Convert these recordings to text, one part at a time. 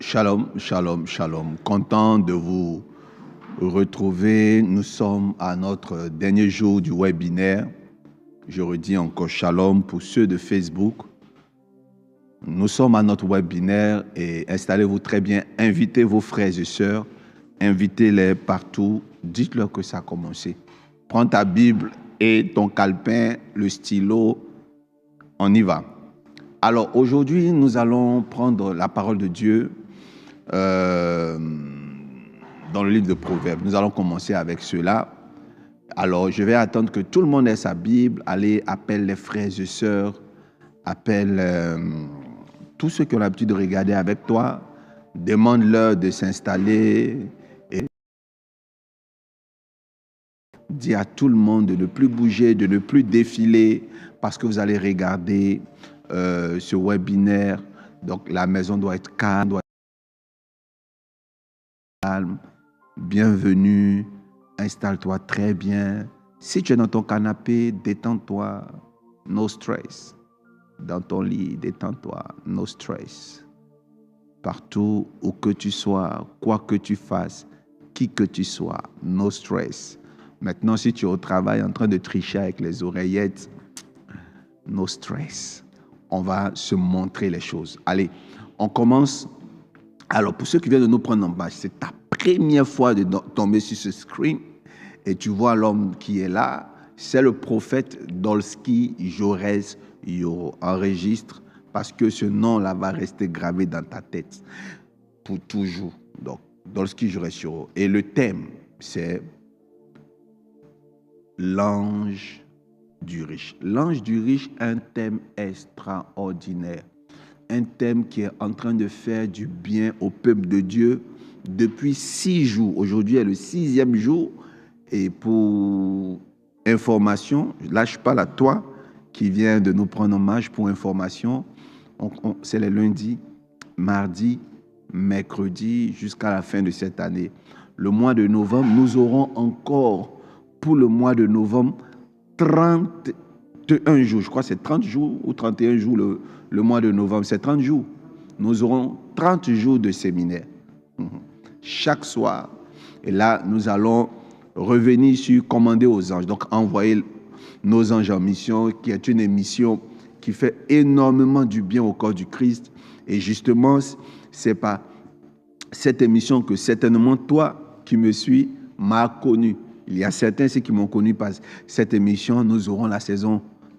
Shalom, shalom, shalom. Content de vous retrouver. Nous sommes à notre dernier jour du webinaire. Je redis encore shalom pour ceux de Facebook. Nous sommes à notre webinaire et installez-vous très bien. Invitez vos frères et sœurs. Invitez-les partout. Dites-leur que ça a commencé. Prends ta Bible et ton calepin, le stylo. On y va. Alors aujourd'hui, nous allons prendre la parole de Dieu dans le livre de Proverbes. Nous allons commencer avec cela. Alors, je vais attendre que tout le monde ait sa Bible. Allez, appelle les frères et sœurs. Appelle tous ceux qui ont l'habitude de regarder avec toi. Demande-leur de s'installer. Et dis à tout le monde de ne plus bouger, de ne plus défiler, parce que vous allez regarder ce webinaire. Donc, la maison doit être calme, Bienvenue, installe-toi très bien. Si tu es dans ton canapé, détends-toi, no stress. Dans ton lit, détends-toi, no stress. Partout où que tu sois, quoi que tu fasses, qui que tu sois, no stress. Maintenant, si tu es au travail en train de tricher avec les oreillettes, no stress. On va se montrer les choses. Allez, on commence. Alors, pour ceux qui viennent de nous prendre en bâche, c'est ta première fois de tomber sur ce screen et tu vois l'homme qui est là, c'est le prophète Dolski Jorez Yoro. Enregistre parce que ce nom-là va rester gravé dans ta tête pour toujours. Donc, Dolski Jorez Yoro. Et le thème, c'est l'ange du riche. L'ange du riche, un thème extraordinaire. Un thème qui est en train de faire du bien au peuple de Dieu depuis 6 jours. Aujourd'hui est le 6e jour. Et pour information, là je parle à toi qui viens de nous prendre en marche pour information. C'est les lundis, mardis, mercredis jusqu'à la fin de cette année. Le mois de novembre, nous aurons encore pour le mois de novembre 31 jours. Je crois que c'est 30 jours ou 31 jours le mois de novembre. C'est 30 jours. Nous aurons 30 jours de séminaire. Chaque soir. Et là, nous allons revenir sur commander aux anges. Donc, envoyer nos anges en mission, qui est une émission qui fait énormément du bien au corps du Christ. Et justement, c'est pas cette émission que certainement toi qui me suis m'as connu. Il y a certains qui m'ont connu par cette émission. Nous aurons la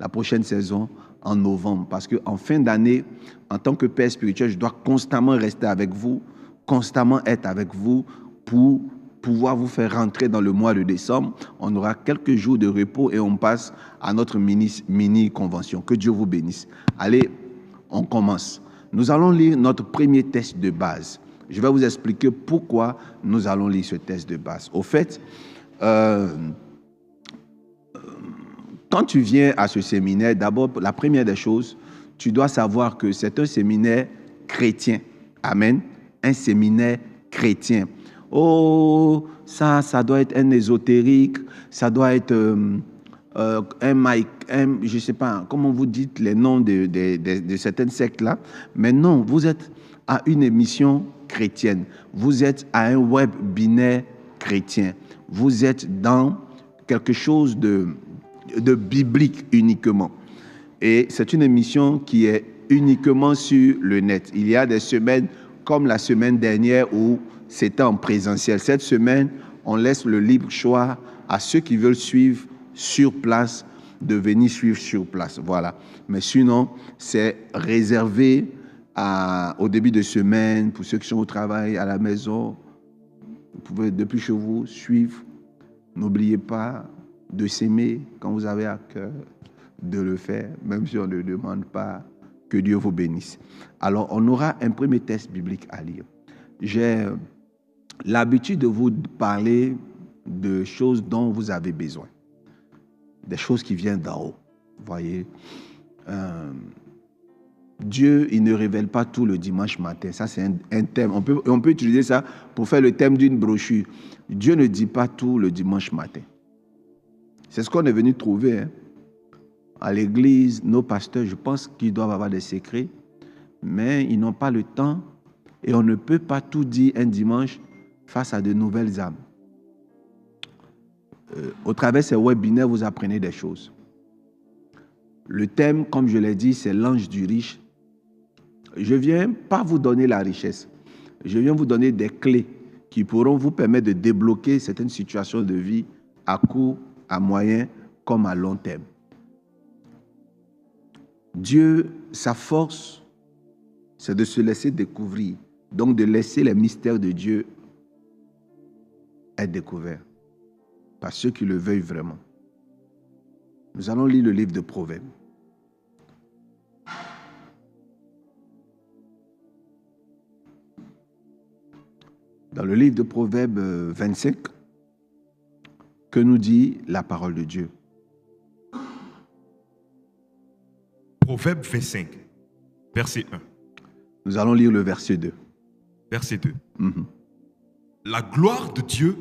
prochaine saison en novembre. Parce qu'en fin d'année, en tant que père spirituel, je dois constamment rester avec vous, constamment être avec vous pour pouvoir vous faire rentrer dans le mois de décembre. On aura quelques jours de repos et on passe à notre mini-convention. Que Dieu vous bénisse. Allez, on commence. Nous allons lire notre premier test de base. Je vais vous expliquer pourquoi nous allons lire ce test de base. Au fait, quand tu viens à ce séminaire, d'abord, la première des choses, tu dois savoir que c'est un séminaire chrétien. Amen. Un séminaire chrétien. Oh, ça doit être un ésotérique, ça doit être je ne sais pas, comment vous dites les noms de certaines sectes-là. Mais non, vous êtes à une émission chrétienne. Vous êtes à un webinaire chrétien. Vous êtes dans quelque chose de biblique uniquement. Et c'est une émission qui est uniquement sur le net. Il y a des semaines comme la semaine dernière où c'était en présentiel. Cette semaine, on laisse le libre choix à ceux qui veulent suivre sur place de venir suivre sur place. Voilà. Mais sinon, c'est réservé au début de semaine pour ceux qui sont au travail, à la maison. Vous pouvez depuis chez vous suivre. N'oubliez pas de s'aimer quand vous avez à cœur de le faire, même si on ne demande pas. Que Dieu vous bénisse. Alors, on aura un premier texte biblique à lire. J'ai l'habitude de vous parler de choses dont vous avez besoin. Des choses qui viennent d'en haut. Vous voyez, Dieu, il ne révèle pas tout le dimanche matin. Ça, c'est un thème. On peut utiliser ça pour faire le thème d'une brochure. Dieu ne dit pas tout le dimanche matin. C'est ce qu'on est venu trouver. À l'église, nos pasteurs, je pense qu'ils doivent avoir des secrets, mais ils n'ont pas le temps Et on ne peut pas tout dire un dimanche face à de nouvelles âmes. Au travers de ces webinaires, vous apprenez des choses. Le thème, comme je l'ai dit, c'est l'ange du riche. Je ne viens pas vous donner la richesse. Je viens vous donner des clés qui pourront vous permettre de débloquer certaines situations de vie à court, à moyen, comme à long terme. Dieu, sa force, c'est de se laisser découvrir. Donc de laisser les mystères de Dieu être découverts par ceux qui le veuillent vraiment. Nous allons lire le livre de Proverbes. Dans le livre de Proverbes 25, que nous dit la parole de Dieu? Proverbe 25, verset 1. Nous allons lire le verset 2. Verset 2. La gloire de Dieu,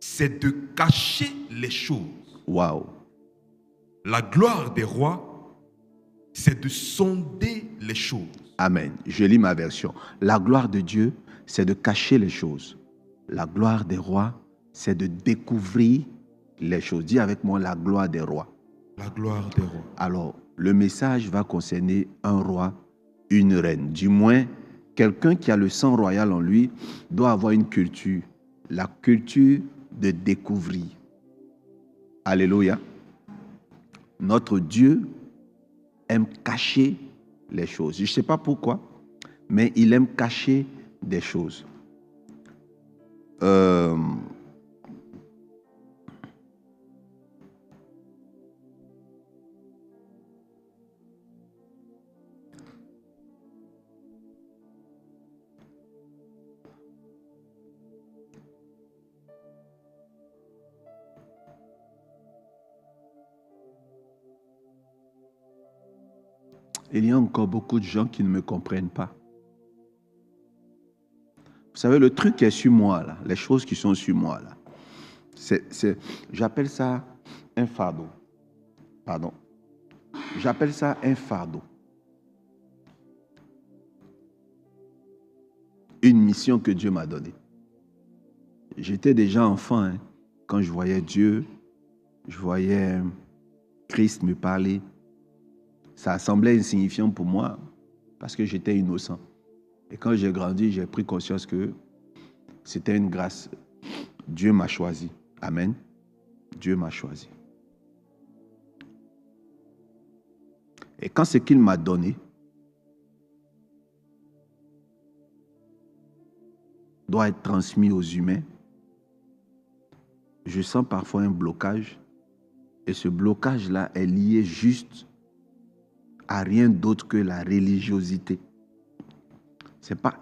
c'est de cacher les choses. Waouh! La gloire des rois, c'est de sonder les choses. Amen. Je lis ma version. La gloire de Dieu, c'est de cacher les choses. La gloire des rois, c'est de découvrir les choses. Dis avec moi, la gloire des rois. La gloire des rois. Alors, le message va concerner un roi, une reine. Du moins, quelqu'un qui a le sang royal en lui doit avoir une culture. La culture de découvrir. Alléluia. Notre Dieu aime cacher les choses. Je ne sais pas pourquoi, mais il aime cacher des choses. Il y a encore beaucoup de gens qui ne me comprennent pas. Vous savez, le truc qui est sur moi, là, les choses qui sont sur moi, là, j'appelle ça un fardeau. Pardon. J'appelle ça un fardeau. Une mission que Dieu m'a donnée. J'étais déjà enfant, hein, quand je voyais Dieu, je voyais Christ me parler. Ça semblait insignifiant pour moi parce que j'étais innocent. Et quand j'ai grandi, j'ai pris conscience que c'était une grâce. Dieu m'a choisi. Amen. Dieu m'a choisi. Et quand ce qu'il m'a donné doit être transmis aux humains, je sens parfois un blocage. Et ce blocage-là est lié juste à rien d'autre que la religiosité.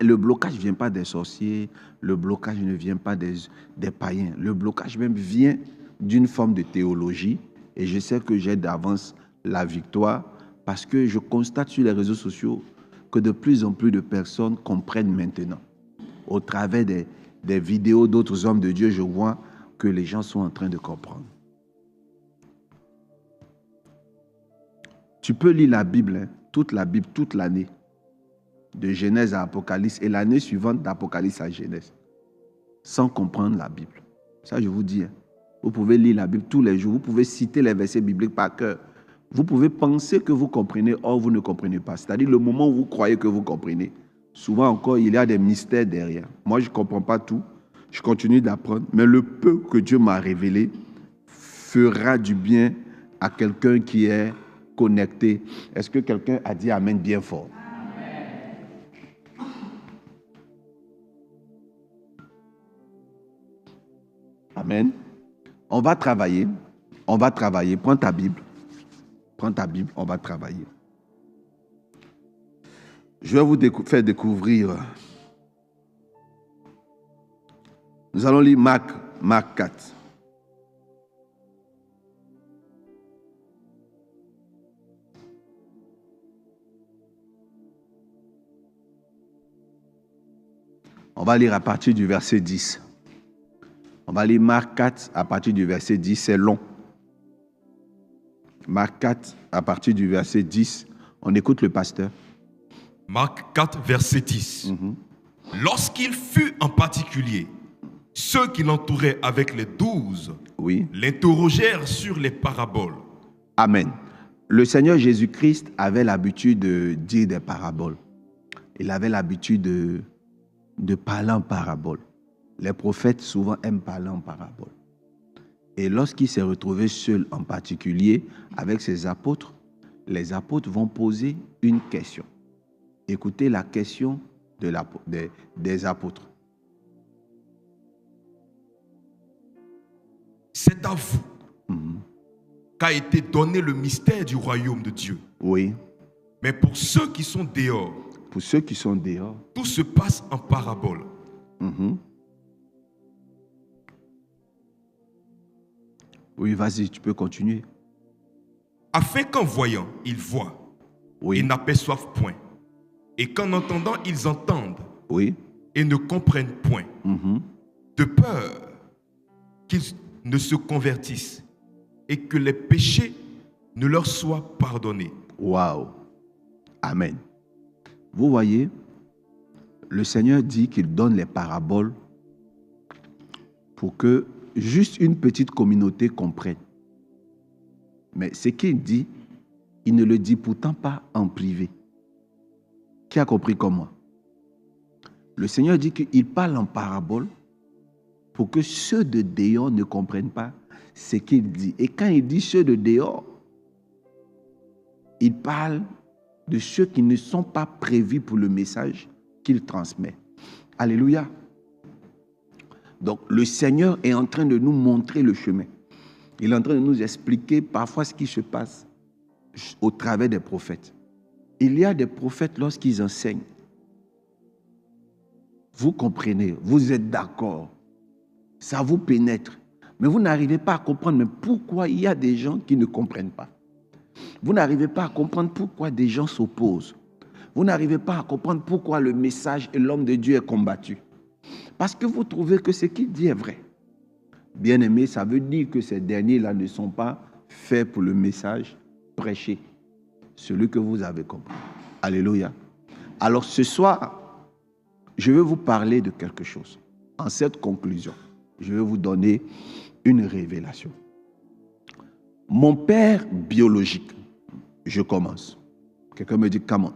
Le blocage ne vient pas des sorciers, le blocage ne vient pas des païens. Le blocage même vient d'une forme de théologie. Et je sais que j'ai d'avance la victoire parce que je constate sur les réseaux sociaux que de plus en plus de personnes comprennent maintenant. Au travers des vidéos d'autres hommes de Dieu, je vois que les gens sont en train de comprendre. Tu peux lire la Bible, hein, toute la Bible, toute l'année, de Genèse à Apocalypse, et l'année suivante d'Apocalypse à Genèse, sans comprendre la Bible. Ça, je vous dis, hein, vous pouvez lire la Bible tous les jours, vous pouvez citer les versets bibliques par cœur. Vous pouvez penser que vous comprenez, or vous ne comprenez pas. C'est-à-dire le moment où vous croyez que vous comprenez, souvent encore, il y a des mystères derrière. Moi, je ne comprends pas tout, je continue d'apprendre, mais le peu que Dieu m'a révélé fera du bien à quelqu'un qui est connecté. Est-ce que quelqu'un a dit Amen bien fort? Amen. On va travailler. On va travailler. Prends ta Bible. Prends ta Bible. On va travailler. Je vais vous faire découvrir. Nous allons lire Marc 4. On va lire à partir du verset 10. On va lire Marc 4 à partir du verset 10. C'est long. Marc 4 à partir du verset 10. On écoute le pasteur. Marc 4, verset 10. Lorsqu'il fut en particulier, ceux qui l'entouraient avec les 12 Oui. l'interrogèrent sur les paraboles. Amen. Le Seigneur Jésus-Christ avait l'habitude de dire des paraboles. Il avait l'habitude de parler en paraboles. Les prophètes souvent aiment parler en paraboles. Et lorsqu'il s'est retrouvé seul en particulier avec ses apôtres, les apôtres vont poser une question. Écoutez la question des apôtres. C'est à vous qu'a été donné le mystère du royaume de Dieu. Oui. Mais pour ceux qui sont dehors, Pour ceux qui sont dehors. tout se passe en parabole. Oui, vas-y, tu peux continuer. Afin qu'en voyant, ils voient Oui. et n'aperçoivent point. Et qu'en entendant, ils entendent Oui. et ne comprennent point. De peur qu'ils ne se convertissent et que les péchés ne leur soient pardonnés. Waouh. Amen. Vous voyez, le Seigneur dit qu'il donne les paraboles pour que juste une petite communauté comprenne. Mais ce qu'il dit, il ne le dit pourtant pas en privé. Qui a compris comme moi? Le Seigneur dit qu'il parle en parabole pour que ceux de dehors ne comprennent pas ce qu'il dit. Et quand il dit ceux de dehors, il parle de ceux qui ne sont pas prévus pour le message qu'il transmet. Alléluia. Donc, le Seigneur est en train de nous montrer le chemin. Il est en train de nous expliquer parfois ce qui se passe au travers des prophètes. Il y a des prophètes, lorsqu'ils enseignent, vous comprenez, vous êtes d'accord, ça vous pénètre, mais vous n'arrivez pas à comprendre mais pourquoi il y a des gens qui ne comprennent pas. Vous n'arrivez pas à comprendre pourquoi des gens s'opposent. Vous n'arrivez pas à comprendre pourquoi le message et l'homme de Dieu est combattu. Parce que vous trouvez que ce qu'il dit est vrai. Bien-aimé, ça veut dire que ces derniers-là ne sont pas faits pour le message prêché, celui que vous avez compris. Alléluia. Alors ce soir, je vais vous parler de quelque chose. En cette conclusion, je vais vous donner une révélation. Mon père biologique, je commence. Quelqu'un me dit, come on.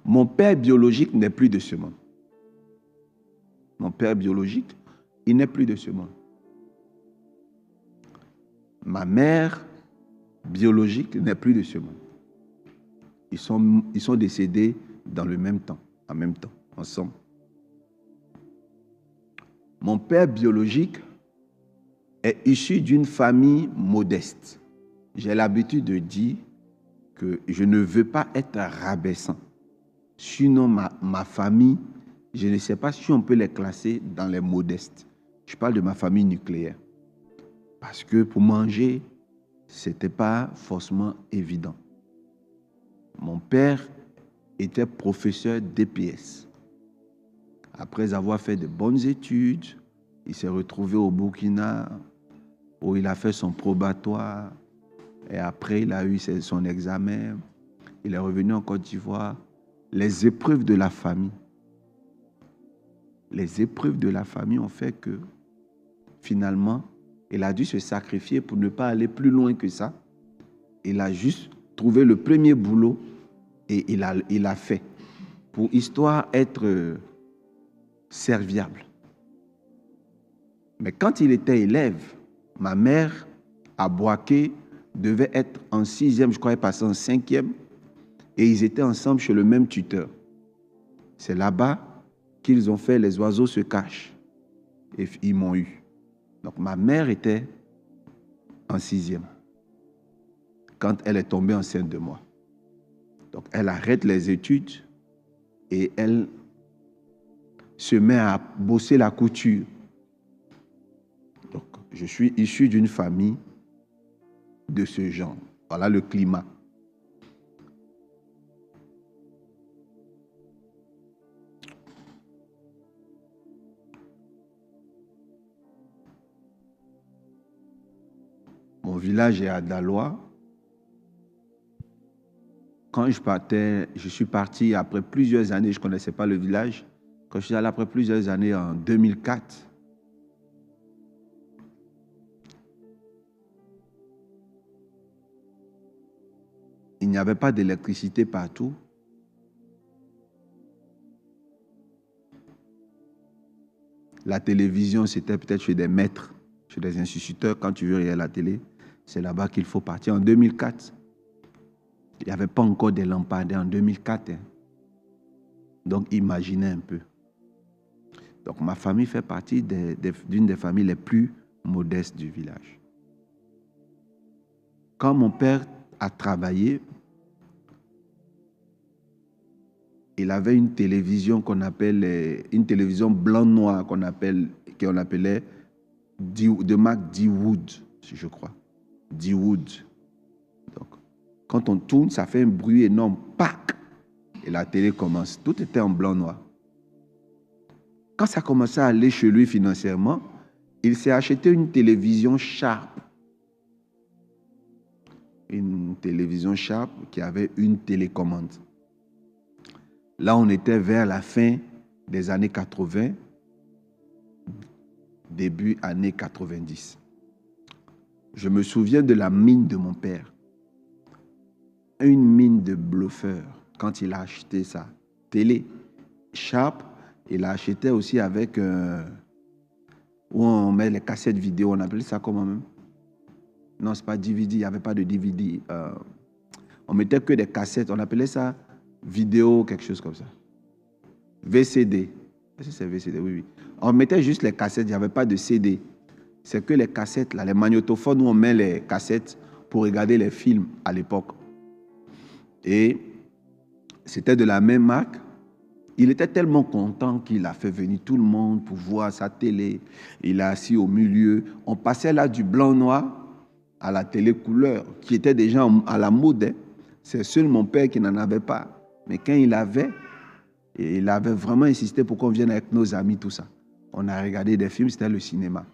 Mon père biologique n'est plus de ce monde. Mon père biologique, il n'est plus de ce monde. Ma mère biologique n'est plus de ce monde. Ils sont décédés dans le même temps, en même temps, ensemble. Mon père biologique est issu d'une famille modeste. J'ai l'habitude de dire que je ne veux pas être rabaissant. Sinon, ma famille, je ne sais pas si on peut les classer dans les modestes. Je parle de ma famille nucléaire. Parce que pour manger, ce n'était pas forcément évident. Mon père était professeur d'EPS. Après avoir fait de bonnes études, il s'est retrouvé au Burkina, où il a fait son probatoire. Et après, il a eu son examen. Il est revenu en Côte d'Ivoire. Les épreuves de la famille. Les épreuves de la famille ont fait que, finalement, il a dû se sacrifier pour ne pas aller plus loin que ça. Il a juste trouvé le premier boulot et il a fait pour histoire être serviable. Mais quand il était élève, ma mère, à Boaké, devait être en 6e, je crois, passé en 5e, et ils étaient ensemble chez le même tuteur. C'est là-bas qu'ils ont fait Les oiseaux se cachent. Et ils m'ont eu. Donc ma mère était en 6e quand elle est tombée enceinte de moi. Donc elle arrête les études et elle se met à bosser la couture. Donc je suis issu d'une famille de ce genre. Voilà le climat. Mon village est à Daloa. Quand je suis parti après plusieurs années, je ne connaissais pas le village. Quand je suis allé après plusieurs années, en 2004, il n'y avait pas d'électricité partout. La télévision, c'était peut-être chez des maîtres, chez des instituteurs. Quand tu veux regarder la télé, c'est là-bas qu'il faut partir. En 2004, il n'y avait pas encore des lampadaires en 2004. Hein. Donc, imaginez un peu. Donc, ma famille fait partie d'une des familles les plus modestes du village. Quand mon père a travaillé, il avait une télévision qu'on appelle, une télévision blanc-noir qu'on appelait de marque D-Wood, si je crois. D-Wood. Donc, quand on tourne, ça fait un bruit énorme. Pac! Et la télé commence. Tout était en blanc-noir. Quand ça commençait à aller chez lui financièrement, il s'est acheté une télévision Sharp. Une télévision Sharp qui avait une télécommande. Là, on était vers la fin des années 80, début années 90. Je me souviens de la mine de mon père. Une mine de bluffeur quand il a acheté sa télé Sharp. Il a acheté aussi avec où on met les cassettes vidéo. On appelait ça comment même? Non, c'est pas DVD. Il n'y avait pas de DVD. On mettait que des cassettes. On appelait ça vidéo, quelque chose comme ça. VCD. Est-ce que c'est VCD? Oui, oui. On mettait juste les cassettes. Il n'y avait pas de CD. C'est que les cassettes, là, les magnétophones où on met les cassettes pour regarder les films à l'époque. Et c'était de la même marque. Il était tellement content qu'il a fait venir tout le monde pour voir sa télé. Il a assis au milieu. On passait là du blanc-noir à la télé couleur, qui était déjà à la mode. Hein. C'est seul mon père qui n'en avait pas. Mais quand il avait vraiment insisté pour qu'on vienne avec nos amis, tout ça. On a regardé des films, c'était le cinéma.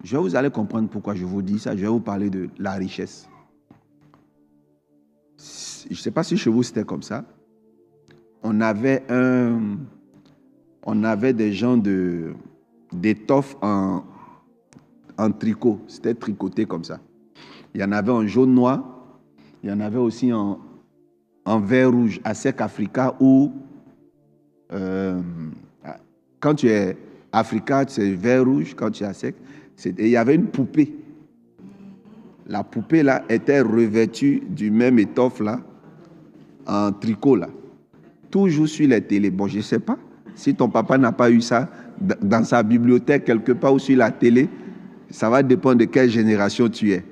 Vous allez comprendre pourquoi je vous dis ça. Je vais vous parler de la richesse. Je ne sais pas si chez vous c'était comme ça. On avait des gens d'étoffe en tricot. C'était tricoté comme ça. Il y en avait en jaune noir. Il y en avait aussi en vert rouge, à Sec Africa, où quand tu es Africa, c'est vert rouge. Quand tu es à Sec, il y avait une poupée. La poupée là était revêtue du même étoffe là, en tricot là. Toujours sur les télés. Bon, je ne sais pas si ton papa n'a pas eu ça dans sa bibliothèque quelque part ou sur la télé. Ça va dépendre de quelle génération tu es.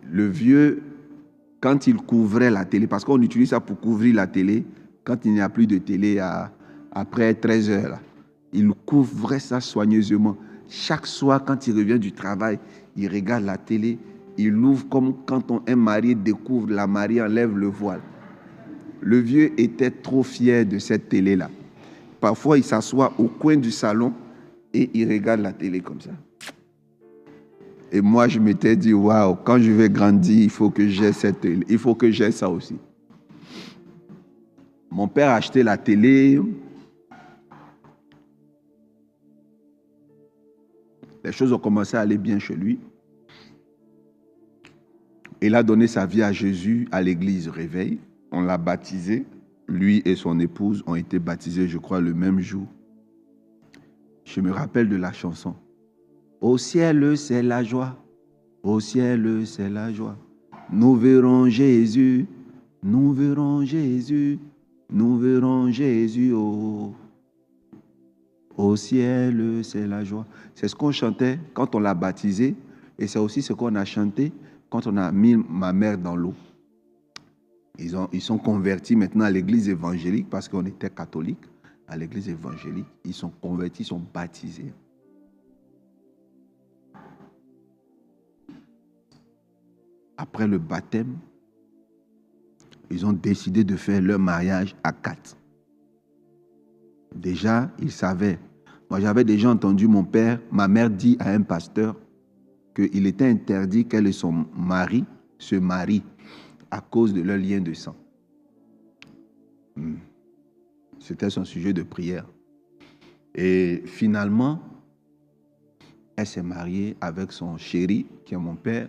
Le vieux, quand il couvrait la télé, parce qu'on utilise ça pour couvrir la télé, quand il n'y a plus de télé après 13 heures, là, il couvrait ça soigneusement. Chaque soir, quand il revient du travail, il regarde la télé, il ouvre comme quand un marié découvre la mariée, enlève le voile. Le vieux était trop fier de cette télé-là. Parfois, il s'assoit au coin du salon et il regarde la télé comme ça. Et moi, je m'étais dit, waouh, quand je vais grandir, il faut que j'ai cette télé. Il faut que j'ai ça aussi. Mon père a acheté la télé. Les choses ont commencé à aller bien chez lui. Il a donné sa vie à Jésus à l'église Réveil. On l'a baptisé. Lui et son épouse ont été baptisés, je crois, le même jour. Je me rappelle de la chanson. Au ciel, c'est la joie. Au ciel, c'est la joie. Nous verrons Jésus. Nous verrons Jésus. Nous verrons Jésus. Oh. Au ciel, c'est la joie. C'est ce qu'on chantait quand on l'a baptisé. Et c'est aussi ce qu'on a chanté quand on a mis ma mère dans l'eau. Ils sont convertis maintenant à l'église évangélique parce qu'on était catholique. À l'église évangélique, ils sont convertis, ils sont baptisés. Après le baptême, ils ont décidé de faire leur mariage à 4. Déjà, ils savaient. Moi, j'avais déjà entendu ma mère dire à un pasteur qu'il était interdit qu'elle et son mari se marient à cause de leur lien de sang. C'était son sujet de prière. Et finalement, elle s'est mariée avec son chéri, qui est mon père.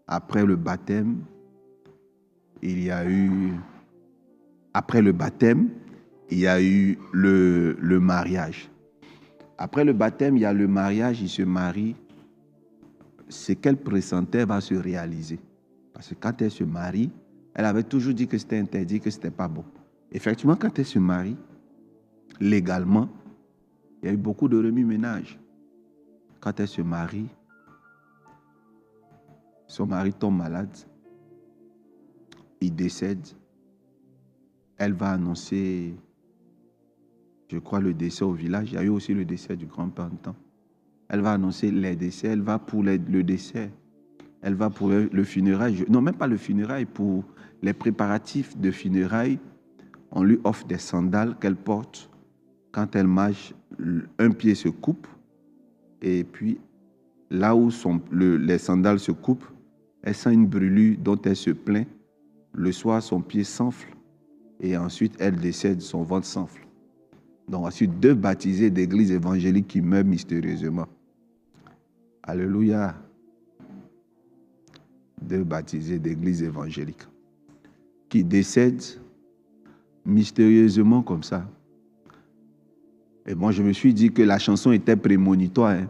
Après le baptême, après le baptême, il y a eu le mariage. Après le baptême, il y a le mariage, ils se marient. Ce qu'elle pressentait va se réaliser. Parce que quand elle se marie, elle avait toujours dit que c'était interdit, que ce n'était pas bon. Effectivement, quand elle se marie, légalement, il y a eu beaucoup de remue-ménage. Quand elle se marie, son mari tombe malade, il décède. Elle va annoncer, je crois, le décès au village. Il y a eu aussi le décès du grand-père en temps. Elle va annoncer les décès, elle va pour le décès, elle va pour le funérail. Non, même pas le funérail, pour les préparatifs de funérailles, on lui offre des sandales qu'elle porte. Quand elle marche, un pied se coupe et puis là où les sandales se coupent, elle sent une brûlure dont elle se plaint. Le soir, son pied s'enfle et ensuite elle décède, son ventre s'enfle. Donc ensuite, 2 baptisés d'église évangélique qui meurent mystérieusement. Alléluia. 2 baptisés d'église évangélique qui décèdent mystérieusement comme ça. Et moi, je me suis dit que la chanson était prémonitoire. Hein.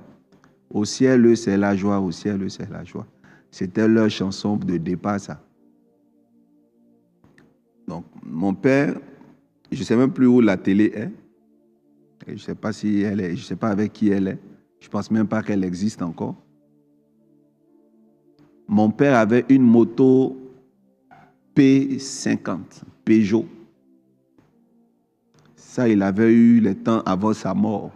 Au ciel, c'est la joie. Au ciel, c'est la joie. C'était leur chanson de départ, ça. Donc, mon père, je ne sais même plus où la télé est. Et je ne sais pas si elle est, je ne sais pas avec qui elle est. Je ne pense même pas qu'elle existe encore. Mon père avait une moto P50, Peugeot. Ça, il avait eu le temps avant sa mort.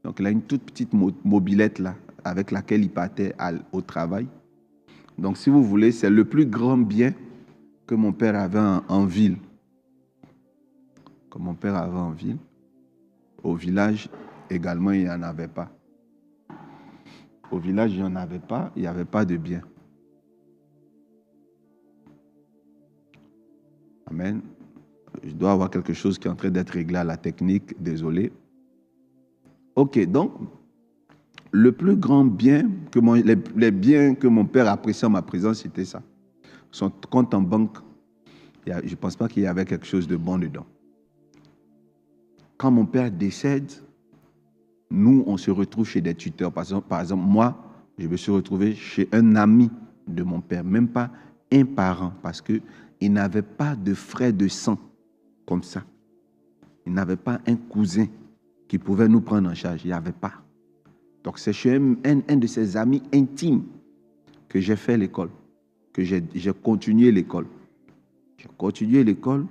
Donc, il a une toute petite mobilette là, avec laquelle il partait au travail. Donc, si vous voulez, c'est le plus grand bien que mon père avait en ville. Que mon père avait en ville. Au village, également, il n'y en avait pas. Au village, il n'y en avait pas. Il n'y avait pas de bien. Amen. Je dois avoir quelque chose qui est en train d'être réglé à la technique. Désolé. OK, donc, le plus grand bien, les biens que mon père appréciait en ma présence, c'était ça. Son compte en banque, je ne pense pas qu'il y avait quelque chose de bon dedans. Quand mon père décède, nous, on se retrouve chez des tuteurs. Par exemple, moi, je me suis retrouvé chez un ami de mon père, même pas un parent, parce qu'il n'avait pas de frère de sang comme ça. Il n'avait pas un cousin qui pouvait nous prendre en charge. Il n'y avait pas. Donc, c'est chez un de ses amis intimes que j'ai fait l'école, que j'ai continué l'école. J'ai continué l'école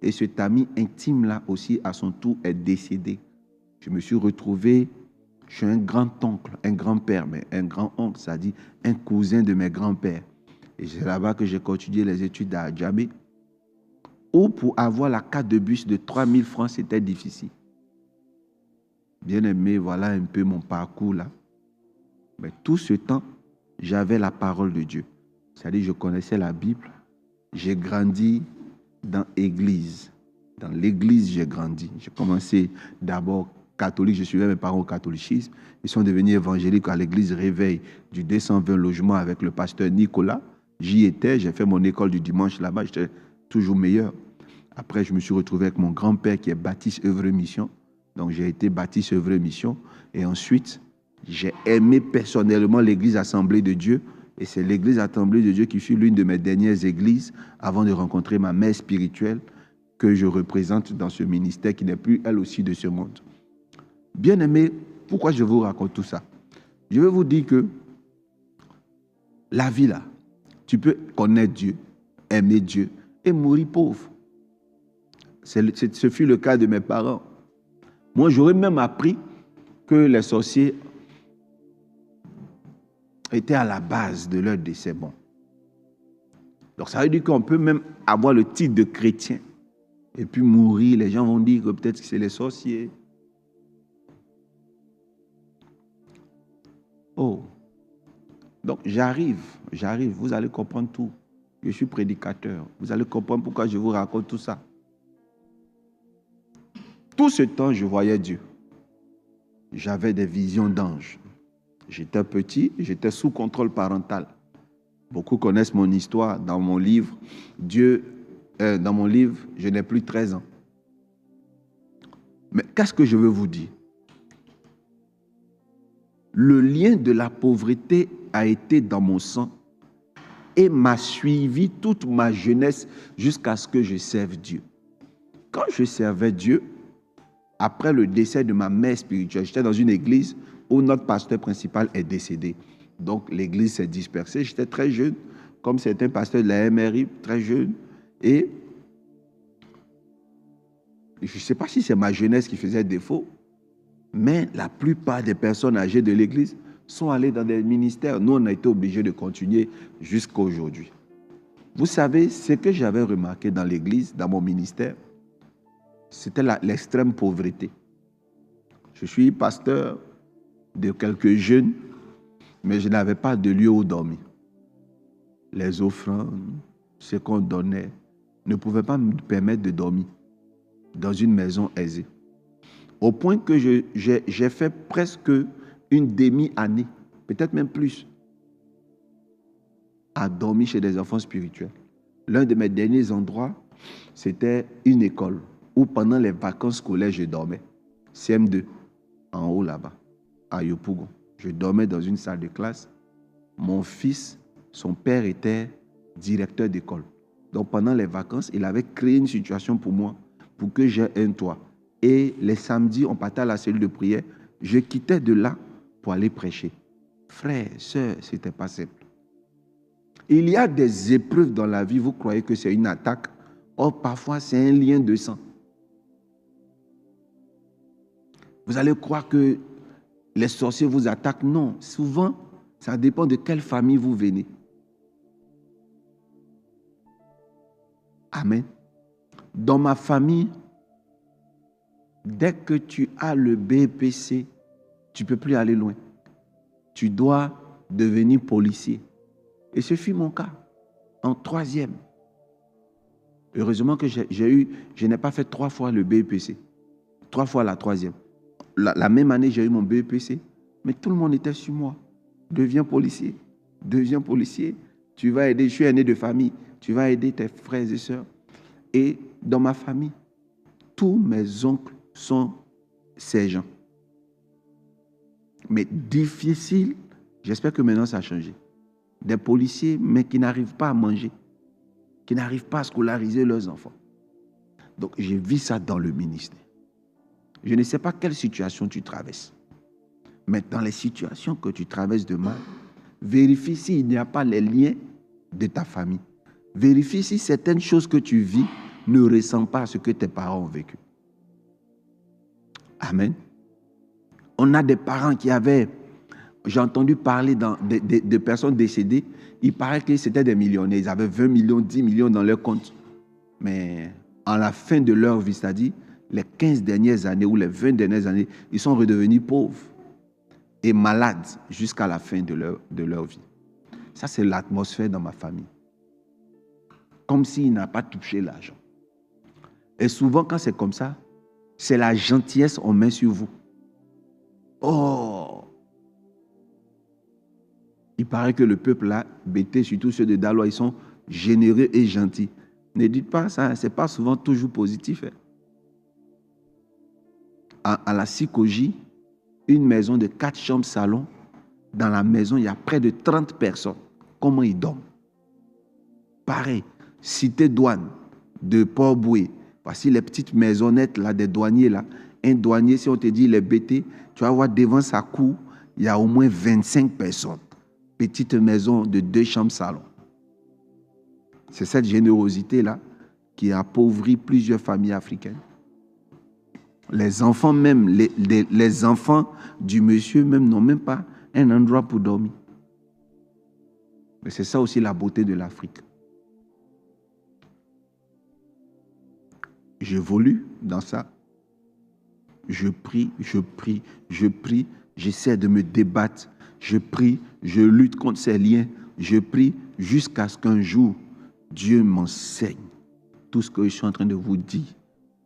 et cet ami intime-là aussi, à son tour, est décédé. Je me suis retrouvé chez un grand-oncle, un grand-père, mais un grand-oncle, ça dit un cousin de mes grands-pères. Et c'est là-bas que j'ai continué les études à Djamé, où pour avoir la carte de bus de 3000 francs, c'était difficile. Bien aimé, voilà un peu mon parcours là. Mais tout ce temps, j'avais la parole de Dieu. C'est-à-dire, je connaissais la Bible. J'ai grandi dans l'église. Dans l'église, j'ai grandi. J'ai commencé d'abord catholique. Je suivais mes parents au catholicisme. Ils sont devenus évangéliques à l'église Réveil du 220 logements avec le pasteur Nicolas. J'y étais. J'ai fait mon école du dimanche là-bas. J'étais toujours meilleur. Après, je me suis retrouvé avec mon grand-père qui est Baptiste Œuvre Mission. Donc, j'ai été Baptiste Œuvre Mission. Et ensuite, j'ai aimé personnellement l'église Assemblée de Dieu. Et c'est l'église Assemblée de Dieu qui fut l'une de mes dernières églises avant de rencontrer ma mère spirituelle que je représente dans ce ministère qui n'est plus elle aussi de ce monde. Bien aimé, pourquoi je vous raconte tout ça? Je veux vous dire que la vie là, tu peux connaître Dieu, aimer Dieu et mourir pauvre. Ce fut le cas de mes parents. Moi, j'aurais même appris que les sorciers étaient à la base de leur décès. Bon. Donc, ça veut dire qu'on peut même avoir le titre de chrétien et puis mourir. Les gens vont dire que peut-être que c'est les sorciers. Oh. Donc, j'arrive. Vous allez comprendre tout. Je suis prédicateur. Vous allez comprendre pourquoi je vous raconte tout ça. Tout ce temps, je voyais Dieu. J'avais des visions d'anges. J'étais petit, j'étais sous contrôle parental. Beaucoup connaissent mon histoire dans mon livre. Dans mon livre, je n'ai plus 13 ans. Mais qu'est-ce que je veux vous dire? Le lien de la pauvreté a été dans mon sang et m'a suivi toute ma jeunesse jusqu'à ce que je serve Dieu. Quand je servais Dieu, après le décès de ma mère spirituelle, j'étais dans une église où notre pasteur principal est décédé. Donc l'église s'est dispersée. J'étais très jeune, comme certains pasteurs de la MRI, très jeune. Et je ne sais pas si c'est ma jeunesse qui faisait défaut, mais la plupart des personnes âgées de l'église sont allées dans des ministères. Nous, on a été obligés de continuer jusqu'à aujourd'hui. Vous savez, ce que j'avais remarqué dans l'église, dans mon ministère, c'était l'extrême pauvreté. Je suis pasteur de quelques jeunes, mais je n'avais pas de lieu où dormir. Les offrandes, ce qu'on donnait, ne pouvaient pas me permettre de dormir dans une maison aisée. Au point que j'ai fait presque une demi-année, peut-être même plus, à dormir chez des enfants spirituels. L'un de mes derniers endroits, c'était une école où pendant les vacances scolaires, je dormais. CM2, en haut là-bas, à Yopougon. Je dormais dans une salle de classe. Mon fils, son père était directeur d'école. Donc pendant les vacances, il avait créé une situation pour moi, pour que j'aie un toit. Et les samedis, on partait à la cellule de prière. Je quittais de là pour aller prêcher. Frères, sœurs, ce n'était pas simple. Il y a des épreuves dans la vie, vous croyez que c'est une attaque. Or, parfois, c'est un lien de sang. Vous allez croire que les sorciers vous attaquent. Non, souvent, ça dépend de quelle famille vous venez. Amen. Dans ma famille, dès que tu as le BPC, tu ne peux plus aller loin. Tu dois devenir policier. Et ce fut mon cas, en 3e. Heureusement que je n'ai pas fait 3 fois le BPC. 3 fois la 3e. La même année, j'ai eu mon BPC, mais tout le monde était sur moi. Deviens policier. Deviens policier. Tu vas aider, je suis aîné de famille. Tu vas aider tes frères et sœurs. Et dans ma famille, tous mes oncles sont sergents. Mais difficile, j'espère que maintenant ça a changé. Des policiers, mais qui n'arrivent pas à manger, qui n'arrivent pas à scolariser leurs enfants. Donc, j'ai vu ça dans le ministère. Je ne sais pas quelle situation tu traverses, mais dans les situations que tu traverses de mal, vérifie s'il n'y a pas les liens de ta famille. Vérifie si certaines choses que tu vis ne ressemblent pas à ce que tes parents ont vécu. Amen. On a des parents qui avaient, j'ai entendu parler de personnes décédées, il paraît que c'était des millionnaires, ils avaient 20 millions, 10 millions dans leur compte. Mais à la fin de leur vie, c'est-à-dire les 15 dernières années ou les 20 dernières années, ils sont redevenus pauvres et malades jusqu'à la fin de leur vie. Ça, c'est l'atmosphère dans ma famille. Comme s'il n'a pas touché l'argent. Et souvent, quand c'est comme ça, c'est la gentillesse qu'on met sur vous. Oh! Il paraît que le peuple là, Bété, surtout ceux de Daloa, ils sont généreux et gentils. Ne dites pas ça, ce n'est pas souvent toujours positif. À la Sikoji, une maison de 4 chambres salon, dans la maison, il y a près de 30 personnes. Comment ils dorment? Pareil, Cité Douane de Port-Boué. Voici les petites maisonnettes là, des douaniers là. Un douanier, si on te dit il est bêté, tu vas voir devant sa cour, il y a au moins 25 personnes. Petite maison de 2 chambres salon. C'est cette générosité-là qui a appauvri plusieurs familles africaines. Les enfants même, les enfants du monsieur même n'ont même pas un endroit pour dormir. Mais c'est ça aussi la beauté de l'Afrique. J'évolue dans ça. Je prie, j'essaie de me débattre. Je prie, je lutte contre ces liens. Je prie jusqu'à ce qu'un jour, Dieu m'enseigne tout ce que je suis en train de vous dire.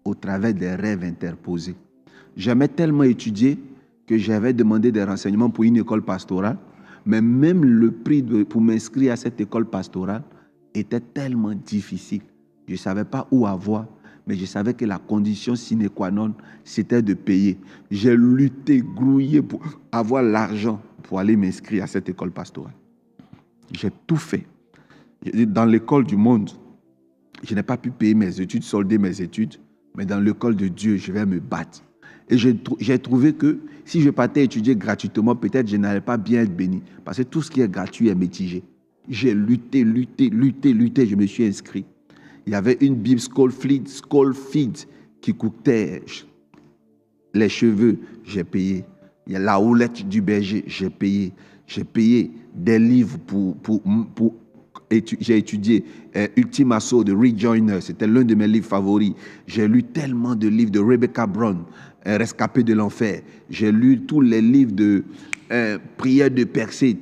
au travers des rêves interposés. J'aimais tellement étudier que j'avais demandé des renseignements pour une école pastorale, mais même le prix pour m'inscrire à cette école pastorale était tellement difficile. Je ne savais pas où avoir, mais je savais que la condition sine qua non, c'était de payer. J'ai lutté, grouillé pour avoir l'argent pour aller m'inscrire à cette école pastorale. J'ai tout fait. Dans l'école du monde, je n'ai pas pu payer mes études, solder mes études, mais dans l'école de Dieu, je vais me battre. Et j'ai trouvé que si je partais étudier gratuitement, peut-être je n'allais pas bien être béni. Parce que tout ce qui est gratuit est mitigé. J'ai lutté, je me suis inscrit. Il y avait une Bible Schofield qui coûtait les cheveux, j'ai payé. Il y a la houlette du berger, j'ai payé. J'ai payé des livres j'ai étudié Ultima Soul de Rick Joyner, c'était l'un de mes livres favoris. J'ai lu tellement de livres de Rebecca Brown, Rescapée de l'enfer. J'ai lu tous les livres de Prières de Percée,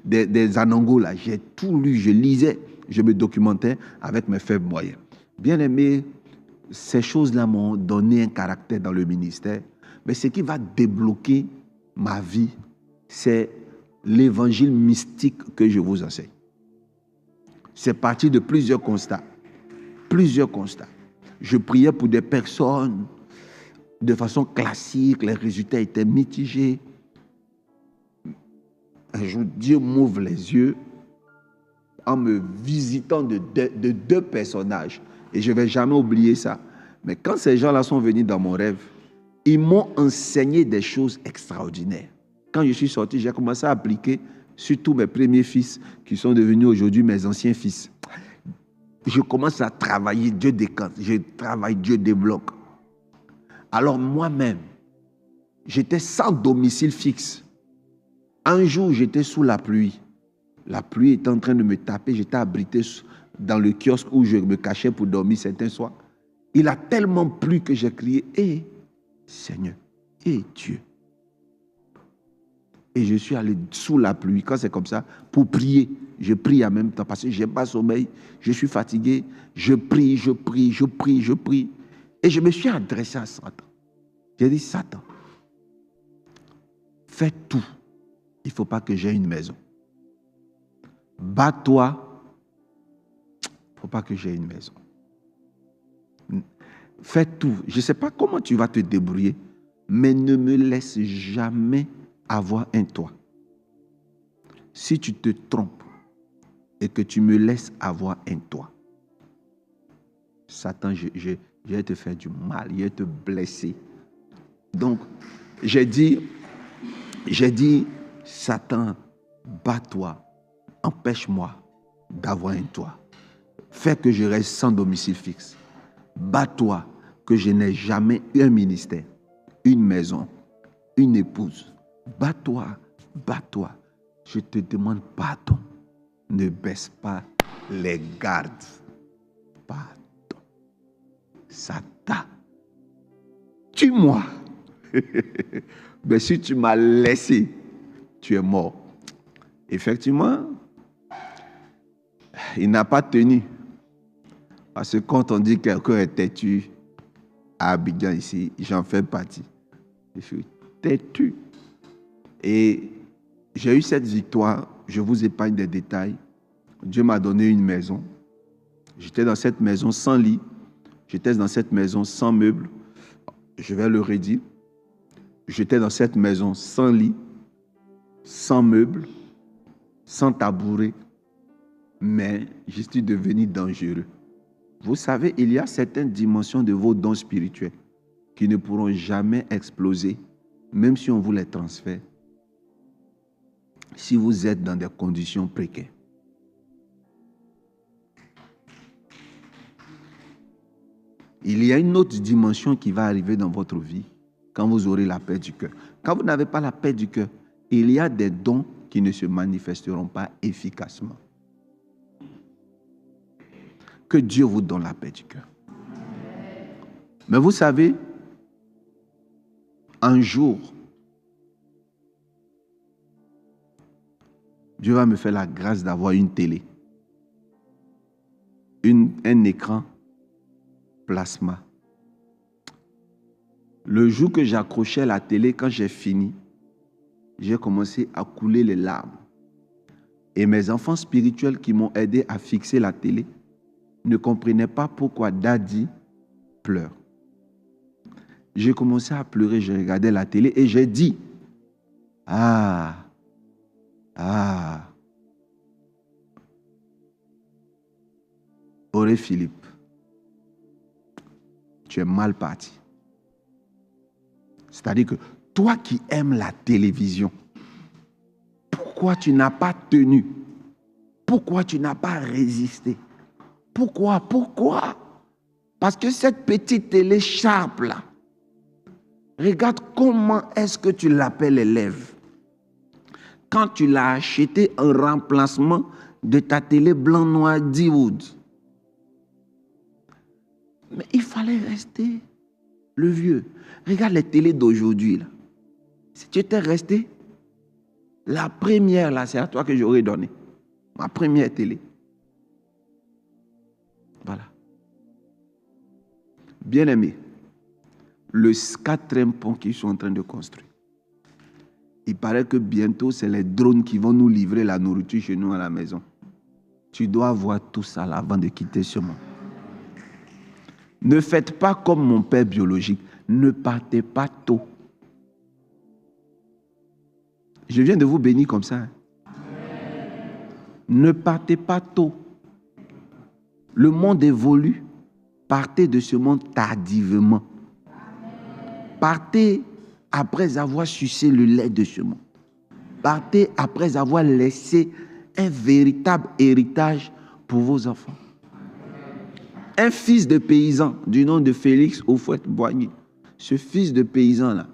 des Anangos. J'ai tout lu, je lisais, je me documentais avec mes faibles moyens. Bien aimé, ces choses-là m'ont donné un caractère dans le ministère. Mais ce qui va débloquer ma vie, c'est l'évangile mystique que je vous enseigne. C'est parti de plusieurs constats. Plusieurs constats. Je priais pour des personnes de façon classique, les résultats étaient mitigés. Un jour, Dieu m'ouvre les yeux en me visitant de deux personnages. Et je ne vais jamais oublier ça. Mais quand ces gens-là sont venus dans mon rêve, ils m'ont enseigné des choses extraordinaires. Quand je suis sorti, j'ai commencé à appliquer sur tous mes premiers fils qui sont devenus aujourd'hui mes anciens fils. Je commence à travailler, Dieu décante, je travaille, Dieu débloque. Alors moi-même, j'étais sans domicile fixe. Un jour, j'étais sous la pluie. La pluie était en train de me taper, j'étais abrité dans le kiosque où je me cachais pour dormir certains soirs. Il a tellement plu que j'ai crié, « Hé, Seigneur, hé Dieu !» Et je suis allé sous la pluie, quand c'est comme ça, pour prier. Je prie en même temps parce que je n'ai pas sommeil, je suis fatigué. Je prie. Et je me suis adressé à Satan. J'ai dit, Satan, fais tout. Il ne faut pas que j'aie une maison. Bats-toi. Il ne faut pas que j'aie une maison. Fais tout. Je ne sais pas comment tu vas te débrouiller, mais ne me laisse jamais avoir un toit. Si tu te trompes et que tu me laisses avoir un toit, Satan, je vais te faire du mal, je vais te blesser. Donc, j'ai dit, Satan, bats-toi, empêche-moi d'avoir un toit. Fais que je reste sans domicile fixe. Bats-toi, que je n'ai jamais eu un ministère, une maison, une épouse. Bats-toi. Je te demande pardon. Ne baisse pas les gardes. Pardon. Satan, tue-moi. Mais si tu m'as laissé, tu es mort. Effectivement, il n'a pas tenu. Parce que quand on dit que quelqu'un est têtu, à Abidjan ici, j'en fais partie. Je suis têtu. Et j'ai eu cette victoire, je vous épargne des détails. Dieu m'a donné une maison. J'étais dans cette maison sans lit. J'étais dans cette maison sans meubles. Je vais le redire. J'étais dans cette maison sans lit, sans meubles, sans tabouret. Mais je suis devenu dangereux. Vous savez, il y a certaines dimensions de vos dons spirituels qui ne pourront jamais exploser, même si on vous les transfère, si vous êtes dans des conditions précaires. Il y a une autre dimension qui va arriver dans votre vie quand vous aurez la paix du cœur. Quand vous n'avez pas la paix du cœur, il y a des dons qui ne se manifesteront pas efficacement. Que Dieu vous donne la paix du cœur. Mais vous savez, un jour, Dieu va me faire la grâce d'avoir une télé, un écran plasma. Le jour que j'accrochais la télé, quand j'ai fini, j'ai commencé à couler les larmes. Et mes enfants spirituels qui m'ont aidé à fixer la télé ne comprenaient pas pourquoi Daddy pleure. J'ai commencé à pleurer, je regardais la télé et j'ai dit, Auré Philippe, tu es mal parti. C'est-à-dire que toi qui aimes la télévision, pourquoi tu n'as pas tenu? Pourquoi tu n'as pas résisté? Pourquoi? Parce que cette petite télé Sharp là, regarde comment est-ce que tu l'appelles élève. Quand tu l'as acheté en remplacement de ta télé blanc-noir d'Ewood. Mais il fallait rester le vieux. Regarde les télés d'aujourd'hui là. Si tu étais resté, la première là, c'est à toi que j'aurais donné. Ma première télé. Voilà. Bien-aimé, le 4e pont qu'ils sont en train de construire. Il paraît que bientôt, c'est les drones qui vont nous livrer la nourriture chez nous à la maison. Tu dois voir tout ça là avant de quitter ce monde. Ne faites pas comme mon père biologique. Ne partez pas tôt. Je viens de vous bénir comme ça. Ne partez pas tôt. Le monde évolue. Partez de ce monde tardivement. Partez après avoir sucé le lait de ce monde. Partez après avoir laissé un véritable héritage pour vos enfants. Un fils de paysan du nom de Félix Houphouët-Boigny. Ce fils de paysan-là,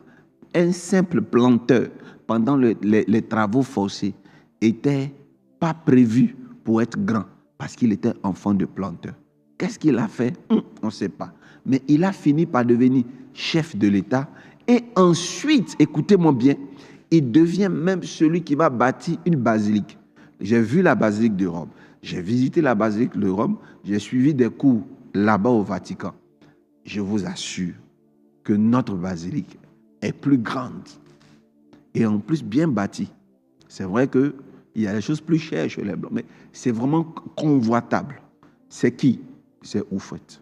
un simple planteur pendant les travaux forcés, n'était pas prévu pour être grand parce qu'il était enfant de planteur. Qu'est-ce qu'il a fait? On ne sait pas. Mais il a fini par devenir chef de l'État et ensuite, écoutez-moi bien, il devient même celui qui va bâtir une basilique. J'ai vu la basilique de Rome. J'ai visité la basilique de Rome. J'ai suivi des cours là-bas au Vatican. Je vous assure que notre basilique est plus grande et en plus bien bâtie. C'est vrai qu'il y a des choses plus chères chez les Blancs, mais c'est vraiment convoitable. C'est qui? C'est Houphouët.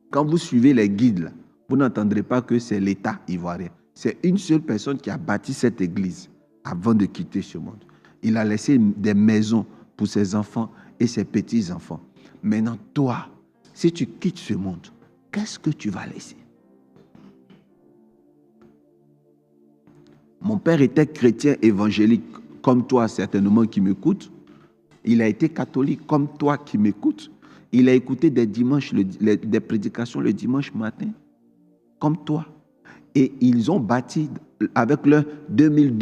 Quand vous suivez les guides, là, vous n'entendrez pas que c'est l'État ivoirien. C'est une seule personne qui a bâti cette église avant de quitter ce monde. Il a laissé des maisons pour ses enfants et ses petits-enfants. Maintenant, toi, si tu quittes ce monde, qu'est-ce que tu vas laisser? Mon père était chrétien évangélique, comme toi certainement qui m'écoutes. Il a été catholique, comme toi qui m'écoutes. Il a écouté des prédications le dimanche matin, comme toi. Et ils ont bâti, avec leurs 2000,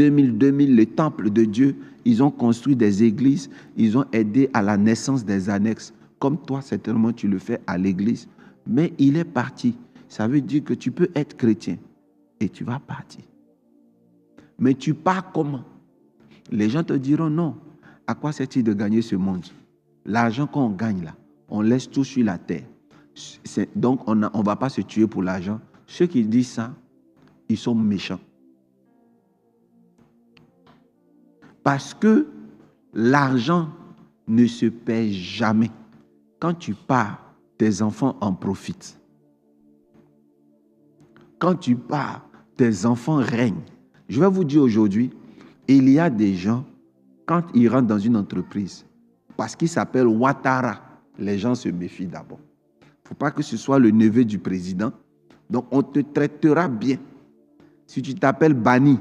le temple de Dieu, ils ont construit des églises, ils ont aidé à la naissance des annexes, comme toi, certainement, tu le fais à l'église. Mais il est parti. Ça veut dire que tu peux être chrétien et tu vas partir. Mais tu pars comment? Les gens te diront non. À quoi sert-il de gagner ce monde? L'argent qu'on gagne là, on laisse tout sur la terre. Donc, on ne va pas se tuer pour l'argent. Ceux qui disent ça, ils sont méchants. Parce que l'argent ne se perd jamais. Quand tu pars, tes enfants en profitent. Quand tu pars, tes enfants règnent. Je vais vous dire aujourd'hui, il y a des gens, quand ils rentrent dans une entreprise, parce qu'ils s'appellent Ouattara, les gens se méfient d'abord. Il ne faut pas que ce soit le neveu du président. Donc, on te traitera bien. Si tu t'appelles Bani,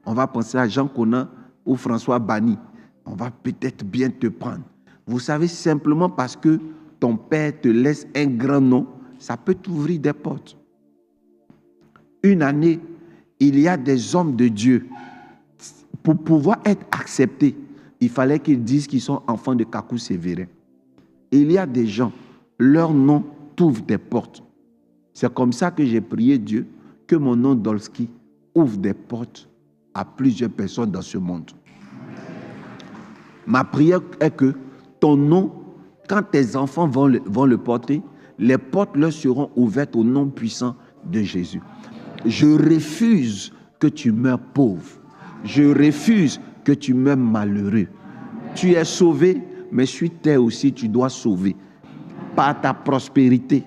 on va penser à Jean Conan ou François Bani. On va peut-être bien te prendre. Vous savez, simplement parce que ton père te laisse un grand nom, ça peut t'ouvrir des portes. Une année, il y a des hommes de Dieu. Pour pouvoir être acceptés, il fallait qu'ils disent qu'ils sont enfants de Kakou Sévérin. Il y a des gens, leur nom t'ouvre des portes. C'est comme ça que j'ai prié Dieu que mon nom Dolski ouvre des portes à plusieurs personnes dans ce monde. Ma prière est que ton nom, quand tes enfants vont le porter, les portes leur seront ouvertes au nom puissant de Jésus. Je refuse que tu meurs pauvre. Je refuse que tu meurs malheureux. Tu es sauvé, mais sur terre aussi, tu dois sauver. Par ta prospérité,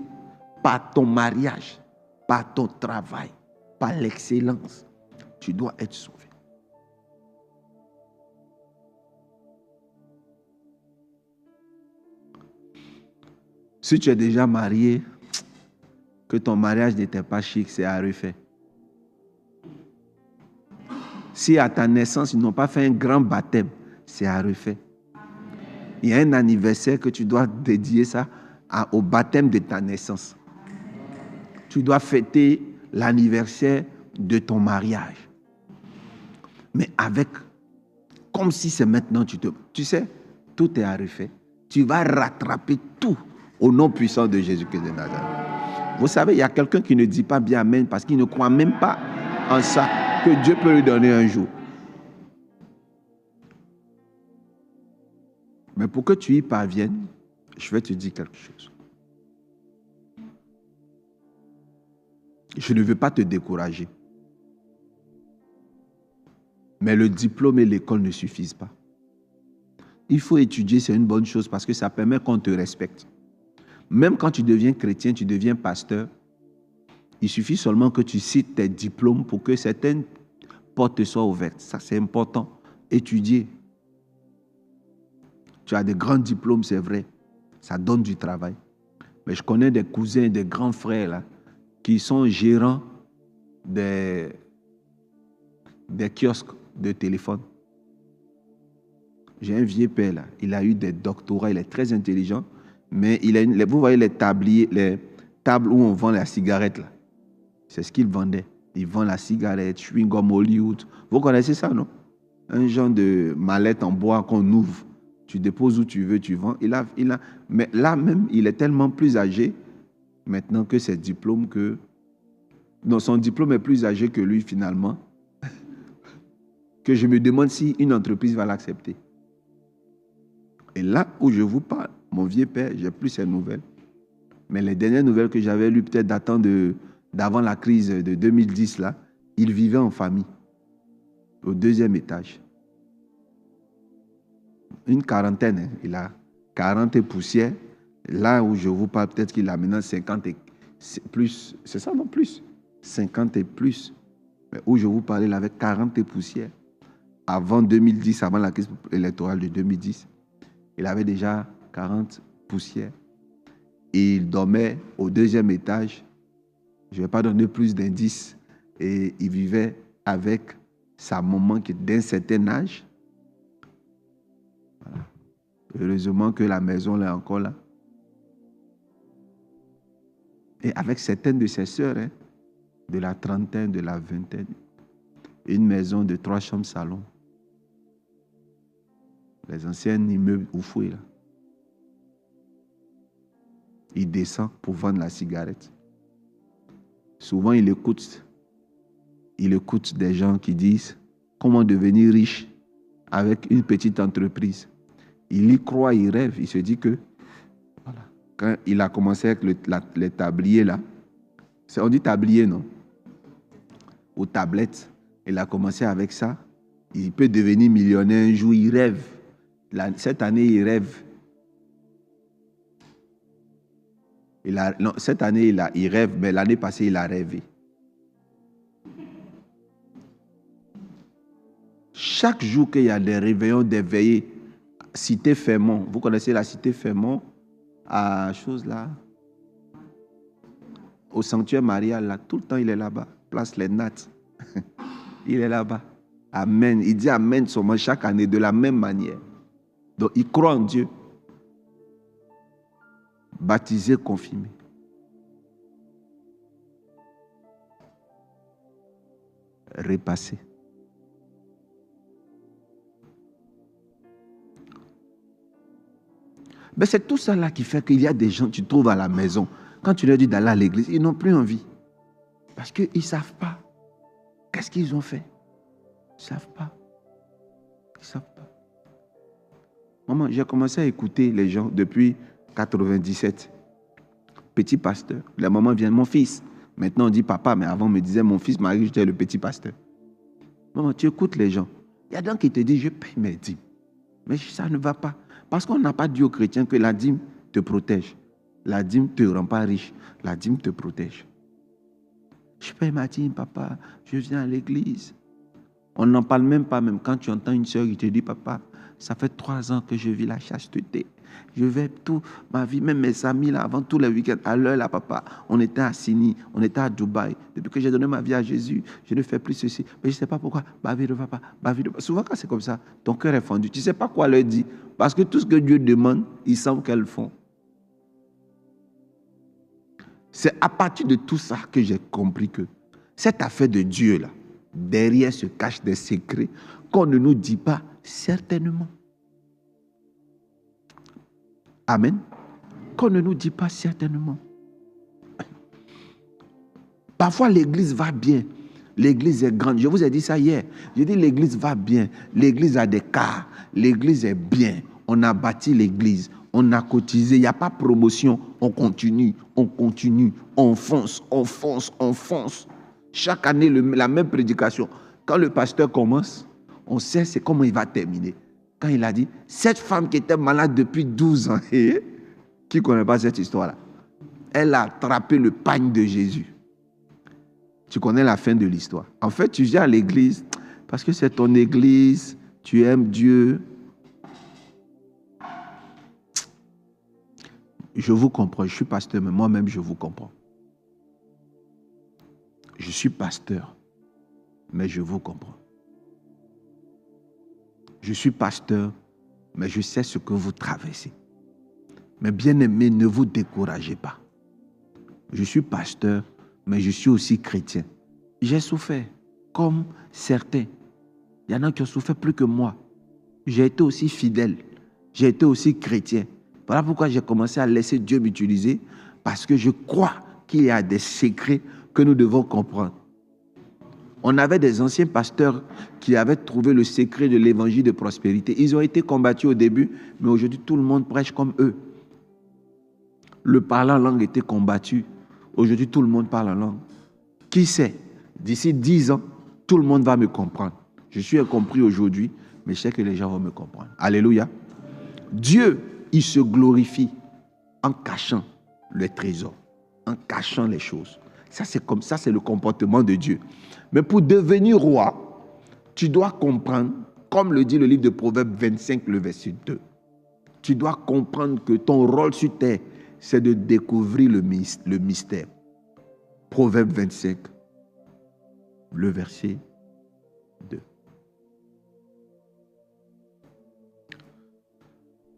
par ton mariage, par ton travail, par l'excellence. Tu dois être sauvé. Si tu es déjà marié, que ton mariage n'était pas chic, c'est à refaire. Si à ta naissance, ils n'ont pas fait un grand baptême, c'est à refaire. Il y a un anniversaire que tu dois dédier ça au baptême de ta naissance. Tu dois fêter l'anniversaire de ton mariage. Mais avec, comme si c'est maintenant, tu sais, tout est à refaire. Tu vas rattraper tout au nom puissant de Jésus-Christ de Nazareth. Vous savez, il y a quelqu'un qui ne dit pas bien Amen parce qu'il ne croit même pas en ça, que Dieu peut lui donner un jour. Mais pour que tu y parviennes, je vais te dire quelque chose. Je ne veux pas te décourager. Mais le diplôme et l'école ne suffisent pas. Il faut étudier, c'est une bonne chose parce que ça permet qu'on te respecte. Même quand tu deviens chrétien, tu deviens pasteur, il suffit seulement que tu cites tes diplômes pour que certaines portes te soient ouvertes. Ça, c'est important. Étudier. Tu as des grands diplômes, c'est vrai. Ça donne du travail. Mais je connais des cousins, des grands frères là, qui sont gérants des kiosques de téléphone. J'ai un vieux père là, il a eu des doctorats, il est très intelligent, mais vous voyez les tables où on vend la cigarette là. C'est ce qu'il vendait. Il vend la cigarette, chewing-gum Hollywood. Vous connaissez ça, non? Un genre de mallette en bois qu'on ouvre. Tu déposes où tu veux, tu vends. Mais là même, il est tellement plus âgé maintenant que ses diplômes que... Non, son diplôme est plus âgé que lui finalement. Que je me demande si une entreprise va l'accepter. Et là où je vous parle, mon vieux père, j'ai plus ses nouvelles. Mais les dernières nouvelles que j'avais lues, peut-être d'avant la crise de 2010, là, il vivait en famille, au 2e étage. Une quarantaine, hein. Il a 40 et poussière. Là où je vous parle, peut-être qu'il a maintenant 50 et plus. C'est ça, non? Plus. 50 et plus. Mais où je vous parlais, il avait 40 et poussière. Avant 2010, avant la crise électorale de 2010, il avait déjà 40 poussières. Et il dormait au 2e étage. Je ne vais pas donner plus d'indices. Et il vivait avec sa maman qui est d'un certain âge. Voilà. Heureusement que la maison est encore là. Et avec certaines de ses sœurs, hein, de la trentaine, de la vingtaine. Une maison de 3 chambres salon. Les anciens immeubles Oufoué, là. Il descend pour vendre la cigarette. Souvent, il écoute des gens qui disent comment devenir riche avec une petite entreprise. Il y croit, il rêve, il se dit que voilà. Quand il a commencé avec les tabliers là, on dit tablier, non? Aux tablettes, il a commencé avec ça. Il peut devenir millionnaire un jour, il rêve. Cette année, il rêve. Cette année, il rêve, mais l'année passée, il a rêvé. Chaque jour qu'il y a des réveillons, des veillées, cité Fermont, vous connaissez la cité Fermont, à chose là, au sanctuaire Maria, là, tout le temps il est là-bas, place les nattes. Il est là-bas. Amen. Il dit Amen seulement chaque année de la même manière. Donc il croit en Dieu. Baptisé, confirmé. Repassé. Mais c'est tout ça là qui fait qu'il y a des gens que tu trouves à la maison. Quand tu leur dis d'aller à l'église, ils n'ont plus envie. Parce qu'ils ne savent pas. Qu'est-ce qu'ils ont fait? Ils ne savent pas. Ils ne savent pas. Maman, j'ai commencé à écouter les gens depuis 97. Petit pasteur. La maman vient, mon fils, Maintenant, on dit papa, mais avant, on me disait, mon fils Marie, j'étais le petit pasteur. Maman, tu écoutes les gens. Il y a des gens qui te disent, je paye mes dîmes. Mais ça ne va pas. Parce qu'on n'a pas dit aux chrétiens que la dîme te protège. La dîme ne te rend pas riche. La dîme te protège. Je paye ma dîme, papa. Je viens à l'église. On n'en parle même pas, même quand tu entends une soeur qui te dit, papa, ça fait 3 ans que je vis la chasteté. Je vais toute ma vie, même mes amis, là, avant tous les week-ends, à l'heure, là, papa, on était à Sydney, on était à Dubaï. Depuis que j'ai donné ma vie à Jésus, je ne fais plus ceci. Mais je ne sais pas pourquoi. Ma vie ne va pas. Ma vie ne va pas. Souvent, quand c'est comme ça, ton cœur est fendu. Tu ne sais pas quoi leur dire. Parce que tout ce que Dieu demande, il semble qu'elles font. C'est à partir de tout ça que j'ai compris que cette affaire de Dieu, là, derrière se cachent des secrets qu'on ne nous dit pas certainement. Amen. Qu'on ne nous dit pas certainement. Parfois, l'église va bien. L'église est grande. Je vous ai dit ça hier. J'ai dit l'église va bien. L'église a des cars. L'église est bien. On a bâti l'église. On a cotisé. Il n'y a pas de promotion. On continue. On continue. On fonce. On fonce. On fonce. Chaque année, la même prédication. Quand le pasteur commence, on sait c'est comment il va terminer. Quand il a dit, cette femme qui était malade depuis 12 ans, qui ne connaît pas cette histoire-là, elle a attrapé le pagne de Jésus. Tu connais la fin de l'histoire. En fait, tu viens à l'église parce que c'est ton église, tu aimes Dieu. Je vous comprends, je suis pasteur, mais moi-même, je vous comprends. Je suis pasteur, mais je vous comprends. Je suis pasteur, mais je sais ce que vous traversez. Mais bien-aimés, ne vous découragez pas. Je suis pasteur, mais je suis aussi chrétien. J'ai souffert, comme certains. Il y en a qui ont souffert plus que moi. J'ai été aussi fidèle. J'ai été aussi chrétien. Voilà pourquoi j'ai commencé à laisser Dieu m'utiliser, parce que je crois qu'il y a des secrets que nous devons comprendre. On avait des anciens pasteurs qui avaient trouvé le secret de l'évangile de prospérité. Ils ont été combattus au début, mais aujourd'hui, tout le monde prêche comme eux. Le parler en langue était combattu. Aujourd'hui, tout le monde parle en langue. Qui sait, d'ici 10 ans, tout le monde va me comprendre. Je suis incompris aujourd'hui, mais je sais que les gens vont me comprendre. Alléluia. Dieu, il se glorifie en cachant le trésor, en cachant les choses. Ça, c'est comme ça, c'est le comportement de Dieu. Mais pour devenir roi, tu dois comprendre, comme le dit le livre de Proverbes 25, le verset 2. Tu dois comprendre que ton rôle sur terre, c'est de découvrir le mystère. Proverbe 25, le verset 2.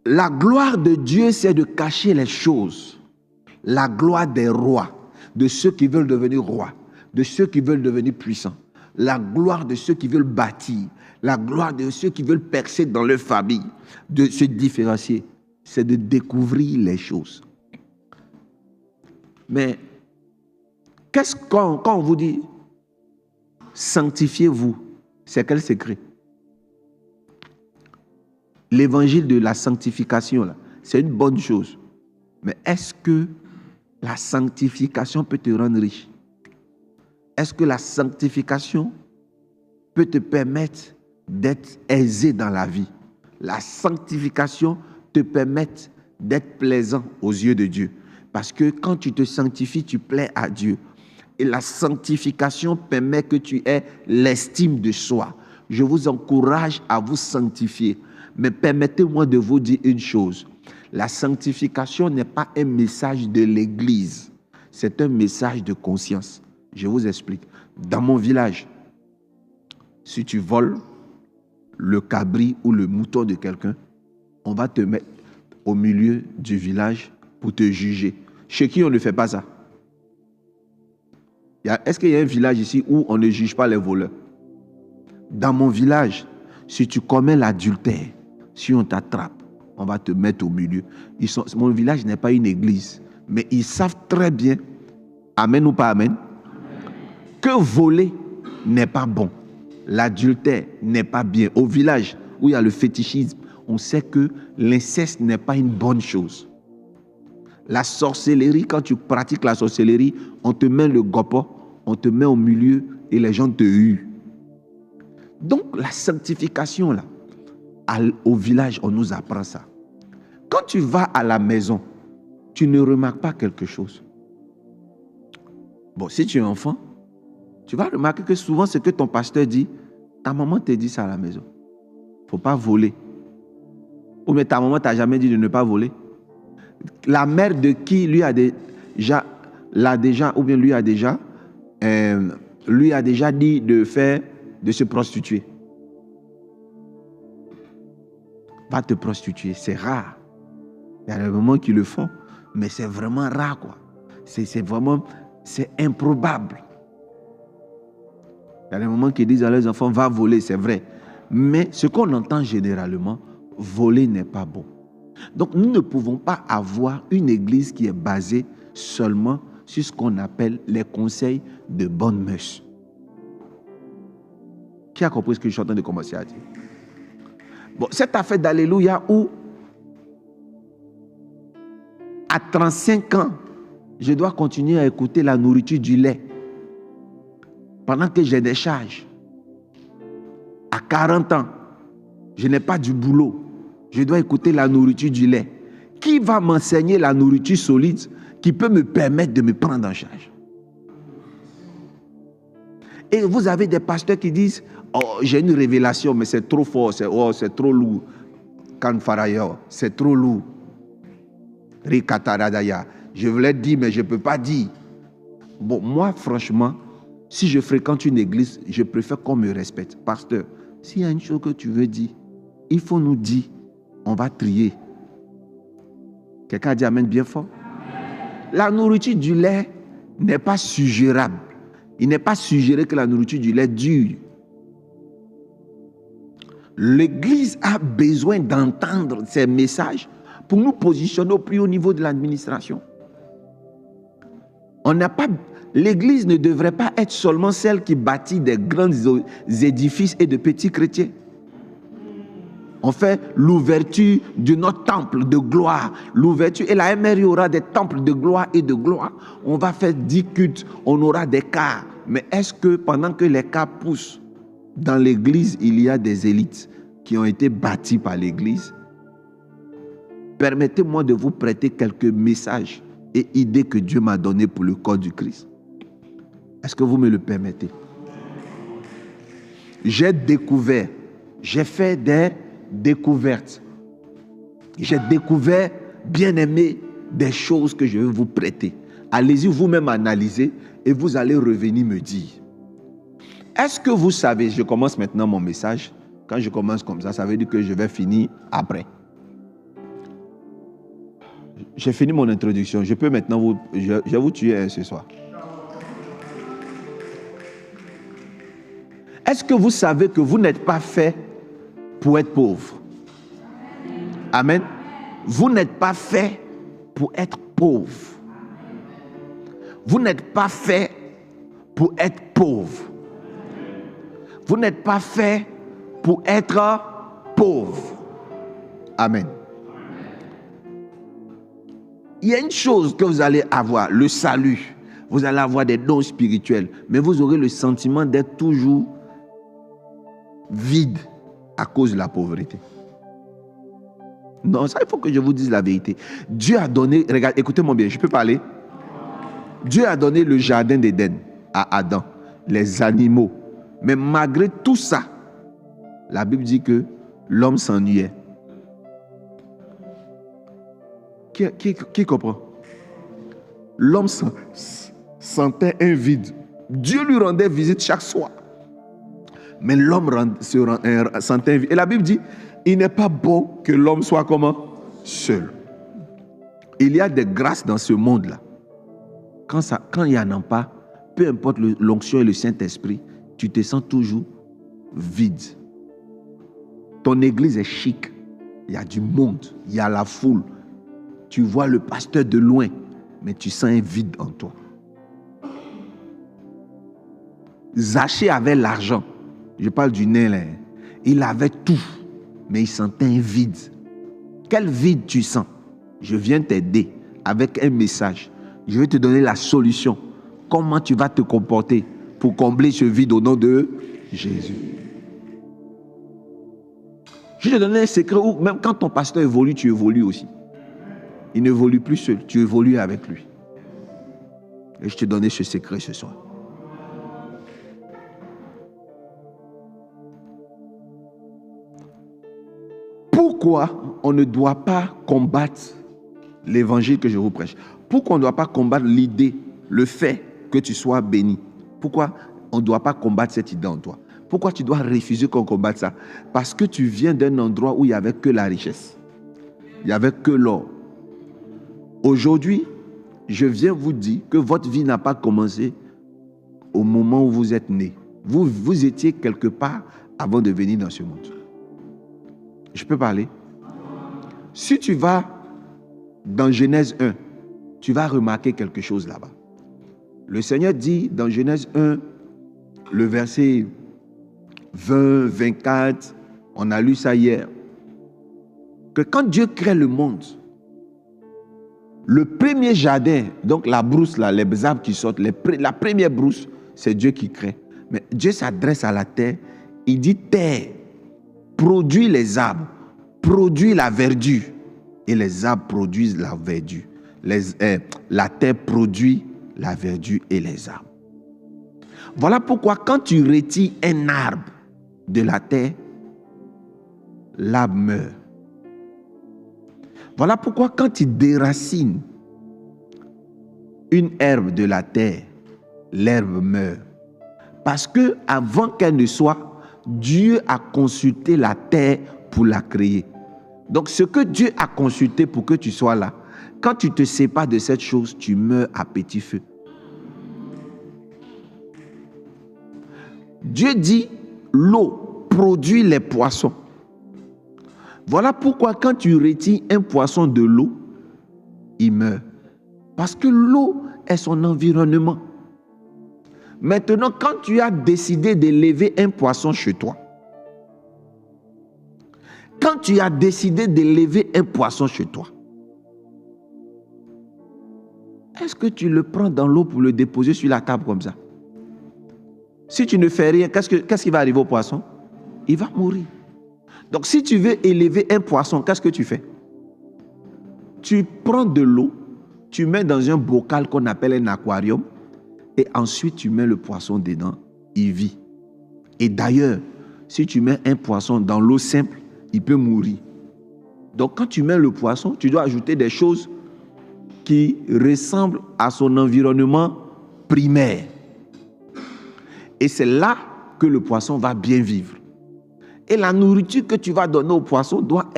La gloire de Dieu, c'est de cacher les choses. La gloire des rois, de ceux qui veulent devenir rois, de ceux qui veulent devenir puissants. La gloire de ceux qui veulent bâtir. La gloire de ceux qui veulent percer dans leur famille, de se différencier. C'est de découvrir les choses. Mais quand on vous dit sanctifiez-vous, c'est quel secret? L'évangile de la sanctification, là, c'est une bonne chose. Mais est-ce que la sanctification peut te rendre riche? Est-ce que la sanctification peut te permettre d'être aisé dans la vie? La sanctification te permet d'être plaisant aux yeux de Dieu. Parce que quand tu te sanctifies, tu plais à Dieu. Et la sanctification permet que tu aies l'estime de soi. Je vous encourage à vous sanctifier. Mais permettez-moi de vous dire une chose. La sanctification n'est pas un message de l'Église. C'est un message de conscience. Je vous explique. Dans mon village, si tu voles le cabri ou le mouton de quelqu'un, on va te mettre au milieu du village pour te juger. Chez qui on ne fait pas ça? Est-ce qu'il y a un village ici où on ne juge pas les voleurs? Dans mon village, si tu commets l'adultère, si on t'attrape, on va te mettre au milieu. Mon village n'est pas une église, mais ils savent très bien, amen ou pas amen, que voler n'est pas bon. L'adultère n'est pas bien. Au village où il y a le fétichisme, on sait que l'inceste n'est pas une bonne chose. La sorcellerie, quand tu pratiques la sorcellerie, on te met le gopo, on te met au milieu et les gens te huent. Donc la sanctification, là, au village, on nous apprend ça. Quand tu vas à la maison, tu ne remarques pas quelque chose. Bon, si tu es enfant, tu vas remarquer que souvent ce que ton pasteur dit, ta maman te dit ça à la maison. Il ne faut pas voler. Ou mais ta maman t'a jamais dit de ne pas voler. La mère de qui lui a déjà dit de se prostituer. Va te prostituer, c'est rare. Il y a des moments qui le font, mais c'est vraiment rare, quoi. C'est improbable. Il y a des moments qui disent à leurs enfants, va voler, c'est vrai. Mais ce qu'on entend généralement, voler n'est pas bon. Donc nous ne pouvons pas avoir une église qui est basée seulement sur ce qu'on appelle les conseils de bonnes mœurs. Qui a compris ce que je suis en train de commencer à dire? Bon, cette affaire d'Alléluia où à 35 ans, je dois continuer à écouter la nourriture du lait pendant que j'ai des charges. À 40 ans, je n'ai pas du boulot. Je dois écouter la nourriture du lait. Qui va m'enseigner la nourriture solide qui peut me permettre de me prendre en charge? Et vous avez des pasteurs qui disent, oh, j'ai une révélation, mais c'est trop fort, c'est trop lourd. Kanfaraya, c'est trop lourd. Rikataradaya, je voulais dire, mais je ne peux pas dire. Bon, moi, franchement, si je fréquente une église, je préfère qu'on me respecte. Pasteur, s'il y a une chose que tu veux dire, il faut nous dire, on va trier. Quelqu'un a dit amen bien fort? La nourriture du lait n'est pas suggérable. Il n'est pas suggéré que la nourriture du lait dure. L'église a besoin d'entendre ces messages pour nous positionner au plus haut niveau de l'administration. L'église ne devrait pas être seulement celle qui bâtit des grands édifices et de petits chrétiens. On fait l'ouverture de notre temple de gloire. L'ouverture, et la MRI aura des temples de gloire et de gloire. On va faire 10 cultes, on aura des cars. Mais est-ce que pendant que les cars poussent, dans l'église, il y a des élites qui ont été bâties par l'église? Permettez-moi de vous prêter quelques messages et idées que Dieu m'a données pour le corps du Christ. Est-ce que vous me le permettez? J'ai fait des découvertes. J'ai découvert, bien aimé, des choses que je vais vous prêter. Allez-y vous-même analyser et vous allez revenir me dire. Est-ce que vous savez, je commence maintenant mon message. Quand je commence comme ça veut dire que je vais finir après. J'ai fini mon introduction. Je peux maintenant je vais vous tuer ce soir. Est-ce que vous savez que vous n'êtes pas fait pour être pauvre? Amen. Vous n'êtes pas fait pour être pauvre. Vous n'êtes pas fait pour être pauvre. Vous n'êtes pas fait pour être pauvre. Amen. Il y a une chose que vous allez avoir, le salut. Vous allez avoir des dons spirituels, mais vous aurez le sentiment d'être toujours vide à cause de la pauvreté. Non, ça, il faut que je vous dise la vérité. Dieu a donné, regarde, écoutez-moi bien, je peux parler? Dieu a donné le jardin d'Éden à Adam, les animaux. Mais malgré tout ça, la Bible dit que l'homme s'ennuyait. Qui comprend? L'homme sentait un vide. Dieu lui rendait visite chaque soir. Mais l'homme sentait un vide. Et la Bible dit, il n'est pas bon que l'homme soit comment? Seul. Il y a des grâces dans ce monde-là. Quand il n'y en a pas, peu importe l'onction et le Saint-Esprit, tu te sens toujours vide. Ton église est chic. Il y a du monde, il y a la foule. Tu vois le pasteur de loin, mais tu sens un vide en toi. Zachée avait l'argent. Je parle du nain là. Il avait tout, mais il sentait un vide. Quel vide tu sens? Je viens t'aider. avec un message. Je vais te donner la solution. Comment tu vas te comporter pour combler ce vide au nom de Jésus. Je vais te donner un secret où même quand ton pasteur évolue, tu évolues aussi. Il n'évolue plus seul, tu évolues avec lui. Et je te donne ce secret ce soir. Pourquoi on ne doit pas combattre l'évangile que je vous prêche? Pourquoi on ne doit pas combattre l'idée, le fait que tu sois béni? Pourquoi on ne doit pas combattre cette idée en toi? Pourquoi tu dois refuser qu'on combatte ça? Parce que tu viens d'un endroit où il n'y avait que la richesse. Il n'y avait que l'or. Aujourd'hui, je viens vous dire que votre vie n'a pas commencé au moment où vous êtes né. Vous étiez quelque part avant de venir dans ce monde. Je peux parler? Si tu vas dans Genèse 1, tu vas remarquer quelque chose là-bas. Le Seigneur dit dans Genèse 1, le verset 20, 24, on a lu ça hier, que quand Dieu crée le monde, le premier jardin, donc la brousse, là, les arbres qui sortent, la première brousse, c'est Dieu qui crée. Mais Dieu s'adresse à la terre, il dit terre, produis les arbres, produis la verdure. Et les arbres produisent la verdure. La terre produit la verdure et les arbres. Voilà pourquoi quand tu retires un arbre de la terre, l'arbre meurt. Voilà pourquoi quand tu déracines une herbe de la terre, l'herbe meurt. Parce que avant qu'elle ne soit, Dieu a consulté la terre pour la créer. Donc ce que Dieu a consulté pour que tu sois là, quand tu te sépares de cette chose, tu meurs à petit feu. Dieu dit, l'eau produit les poissons. Voilà pourquoi quand tu retires un poisson de l'eau, il meurt. Parce que l'eau est son environnement. Maintenant, quand tu as décidé d'élever un poisson chez toi, quand tu as décidé d'élever un poisson chez toi, est-ce que tu le prends dans l'eau pour le déposer sur la table comme ça? Si tu ne fais rien, qu'est-ce qui va arriver au poisson? Il va mourir. Donc si tu veux élever un poisson, qu'est-ce que tu fais? Tu prends de l'eau, tu mets dans un bocal qu'on appelle un aquarium, et ensuite tu mets le poisson dedans, il vit. Et d'ailleurs, si tu mets un poisson dans l'eau simple, il peut mourir. Donc quand tu mets le poisson, tu dois ajouter des choses qui ressemblent à son environnement primaire. Et c'est là que le poisson va bien vivre. Et la nourriture que tu vas donner au poisson doit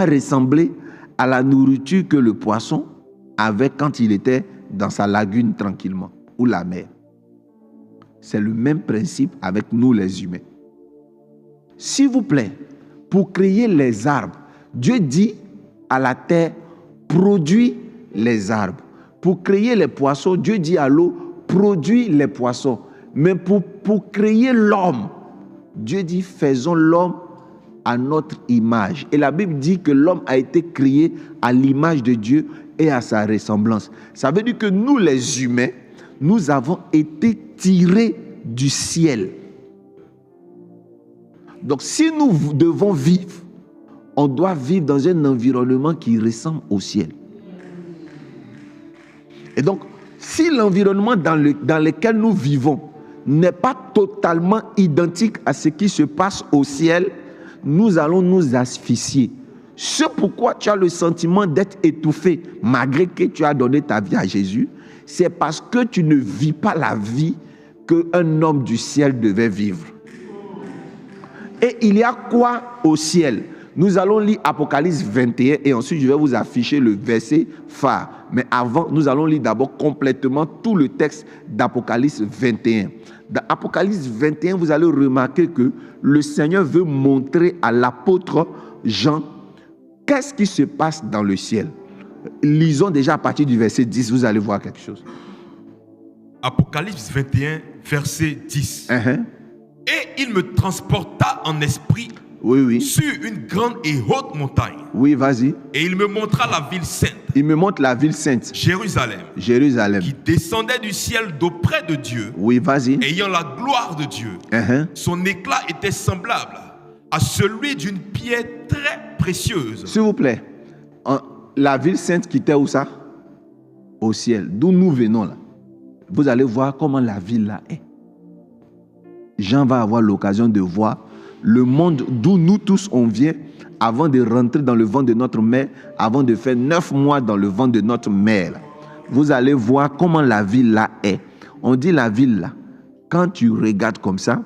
ressembler à la nourriture que le poisson avait quand il était dans sa lagune tranquillement, ou la mer. C'est le même principe avec nous les humains. S'il vous plaît, pour créer les arbres, Dieu dit à la terre, produis les arbres. Pour créer les poissons, Dieu dit à l'eau, produis les poissons. Mais pour créer l'homme, Dieu dit, faisons l'homme à notre image. Et la Bible dit que l'homme a été créé à l'image de Dieu et à sa ressemblance. Ça veut dire que nous, les humains, nous avons été tirés du ciel. Donc, si nous devons vivre, on doit vivre dans un environnement qui ressemble au ciel. Et donc, si l'environnement dans lequel nous vivons n'est pas totalement identique à ce qui se passe au ciel, nous allons nous asphyxier. C'est pourquoi tu as le sentiment d'être étouffé malgré que tu as donné ta vie à Jésus. C'est parce que tu ne vis pas la vie qu'un homme du ciel devait vivre. Et il y a quoi au ciel? Nous allons lire Apocalypse 21 et ensuite je vais vous afficher le verset phare. Mais avant, nous allons lire d'abord complètement tout le texte d'Apocalypse 21. Dans Apocalypse 21, vous allez remarquer que le Seigneur veut montrer à l'apôtre Jean qu'est-ce qui se passe dans le ciel. Lisons déjà à partir du verset 10, vous allez voir quelque chose. Apocalypse 21, verset 10. Et il me transporta en esprit Oui, oui. sur une grande et haute montagne. Oui, vas-y. Et il me montra la ville sainte, Il me montre la ville sainte, Jérusalem, Jérusalem. qui descendait du ciel d'auprès de Dieu, Oui, vas-y. ayant la gloire de Dieu. Son éclat était semblable à celui d'une pierre très précieuse. S'il vous plaît, la ville sainte qui était où ça? Au ciel, d'où nous venons là. Vous allez voir comment la ville là est. Jean va avoir l'occasion de voir le monde d'où nous tous on vient avant de rentrer dans le ventre de notre mère, avant de faire 9 mois dans le ventre de notre mère. Vous allez voir comment la ville là est. On dit la ville là, quand tu regardes comme ça,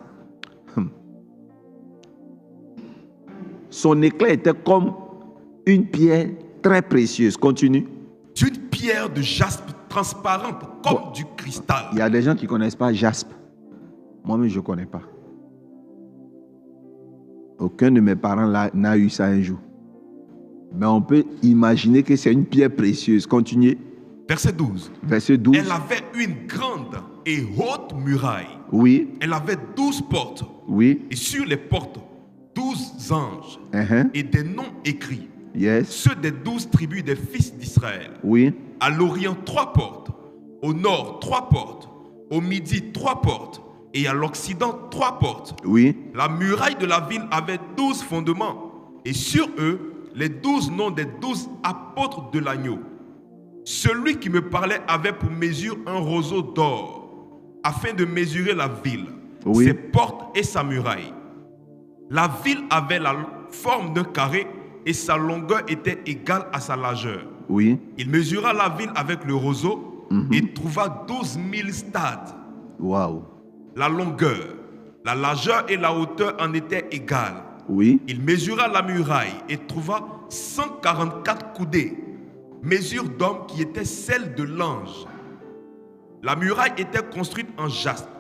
son éclat était comme une pierre très précieuse. Continue. D'une pierre de jaspe transparente comme du cristal. Il y a des gens qui ne connaissent pas jaspe. Moi-même, je ne connais pas. Aucun de mes parents n'a eu ça un jour. Mais on peut imaginer que c'est une pierre précieuse. Continuez. Verset 12. Verset 12. Elle avait une grande et haute muraille. Oui. Elle avait 12 portes. Oui. Et sur les portes, 12 anges. Et des noms écrits. Yes. Ceux des 12 tribus des fils d'Israël. Oui. À l'Orient, 3 portes. Au nord, 3 portes. Au midi, 3 portes. Et à l'Occident, 3 portes. Oui. La muraille de la ville avait 12 fondements. Et sur eux, les 12 noms des 12 apôtres de l'agneau. Celui qui me parlait avait pour mesure un roseau d'or, afin de mesurer la ville, ses portes et sa muraille. La ville avait la forme d'un carré et sa longueur était égale à sa largeur. Oui. Il mesura la ville avec le roseau et trouva 12 000 stades. Waouh. La longueur, la largeur et la hauteur en étaient égales. Oui. Il mesura la muraille et trouva 144 coudées, mesure d'homme qui était celle de l'ange. La muraille était construite en jaspe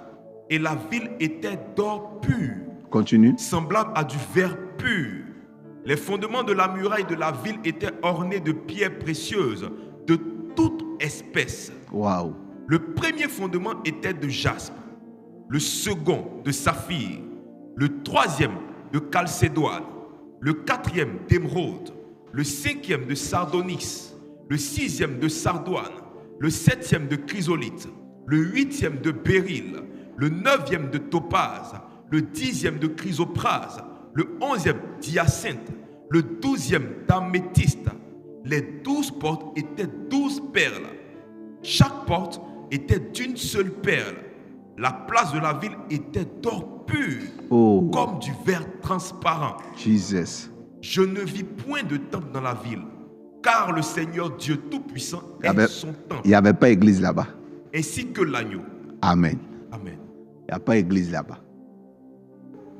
et la ville était d'or pur. Continue. Semblable à du verre pur. Les fondements de la muraille de la ville étaient ornés de pierres précieuses de toute espèce. Waouh. Le premier fondement était de jaspe, le second de saphir, le troisième de chalcédoine, le quatrième d'émeraude, le cinquième de sardonis, le sixième de sardoine, le septième de chrysolite, le huitième de béryl, le neuvième de topaze, le dixième de chrysoprase, le onzième d'hyacinthe, le douzième d'améthyste. Les 12 portes étaient 12 perles. Chaque porte était d'une seule perle. La place de la ville était d'or pur, comme du verre transparent. Jesus. Je ne vis point de temple dans la ville, car le Seigneur Dieu Tout-Puissant est son temple. Il n'y avait pas d'église là-bas. Ainsi que l'agneau. Amen. Amen. Il n'y a pas d'église là-bas.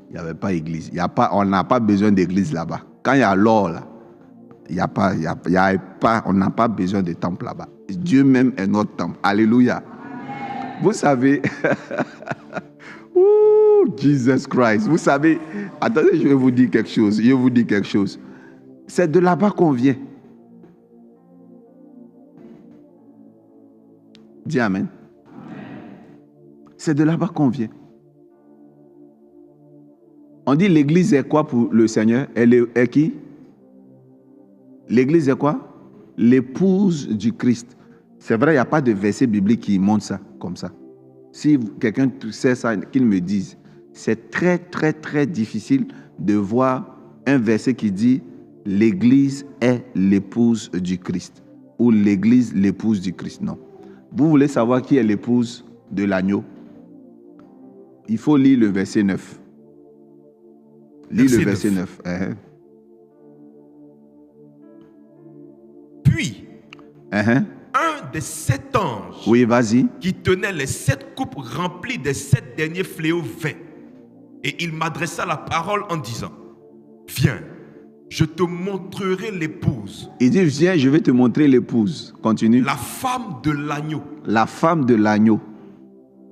Il n'y avait pas d'église. On n'a pas besoin d'église là-bas. Quand il y a l'or là, on n'a pas besoin de temple là-bas. Dieu même est notre temple. Alléluia. Amen. Vous savez, Jesus Christ. Vous savez, attendez, je vais vous dire quelque chose. C'est de là-bas qu'on vient. Dis Amen. C'est de là-bas qu'on vient. On dit l'église est quoi pour le Seigneur? Elle est qui? L'église est quoi? L'épouse du Christ. C'est vrai, il n'y a pas de verset biblique qui montre ça comme ça. Si quelqu'un sait ça, qu'il me dise. C'est très, très, très difficile de voir un verset qui dit l'église est l'épouse du Christ ou l'église l'épouse du Christ. Non. Vous voulez savoir qui est l'épouse de l'agneau? Il faut lire le verset 9. Lis le verset 9. Puis, un des 7 anges qui tenait les 7 coupes remplies des 7 derniers fléaux vint. Et il m'adressa la parole en disant, viens, je te montrerai l'épouse. Il dit, viens, je vais te montrer l'épouse. Continue. La femme de l'agneau. La femme de l'agneau.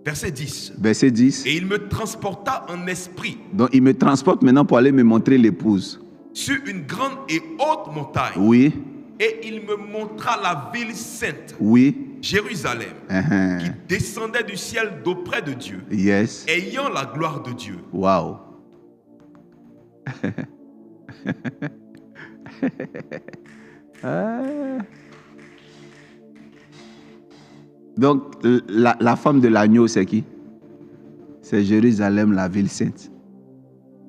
Verset 10. Verset 10. Et il me transporta en esprit. Donc il me transporte maintenant pour aller me montrer l'épouse. Sur une grande et haute montagne. Oui. Et il me montra la ville sainte. Oui. Jérusalem. Qui descendait du ciel d'auprès de Dieu. Yes. Ayant la gloire de Dieu. Wow. Donc, la femme de l'agneau, c'est qui? C'est Jérusalem, la ville sainte.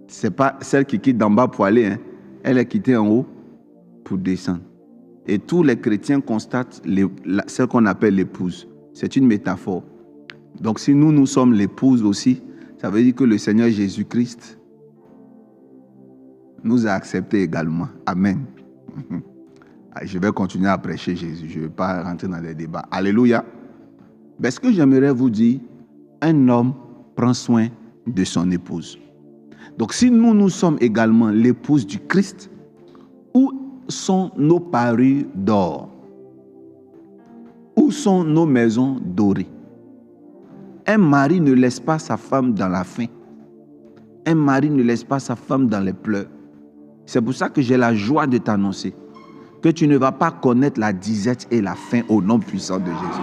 Ce n'est pas celle qui quitte d'en bas pour aller. Hein. Elle est quittée en haut pour descendre. Et tous les chrétiens constatent ce qu'on appelle l'épouse. C'est une métaphore. Donc, si nous sommes l'épouse aussi, ça veut dire que le Seigneur Jésus-Christ nous a acceptés également. Amen. Je vais continuer à prêcher Jésus. Je ne vais pas rentrer dans des débats. Alléluia. Mais ce que j'aimerais vous dire, un homme prend soin de son épouse. Donc, si nous sommes également l'épouse du Christ, où sont nos parures d'or? Où sont nos maisons dorées? Un mari ne laisse pas sa femme dans la faim. Un mari ne laisse pas sa femme dans les pleurs. C'est pour ça que j'ai la joie de t'annoncer que tu ne vas pas connaître la disette et la faim au nom puissant de Jésus.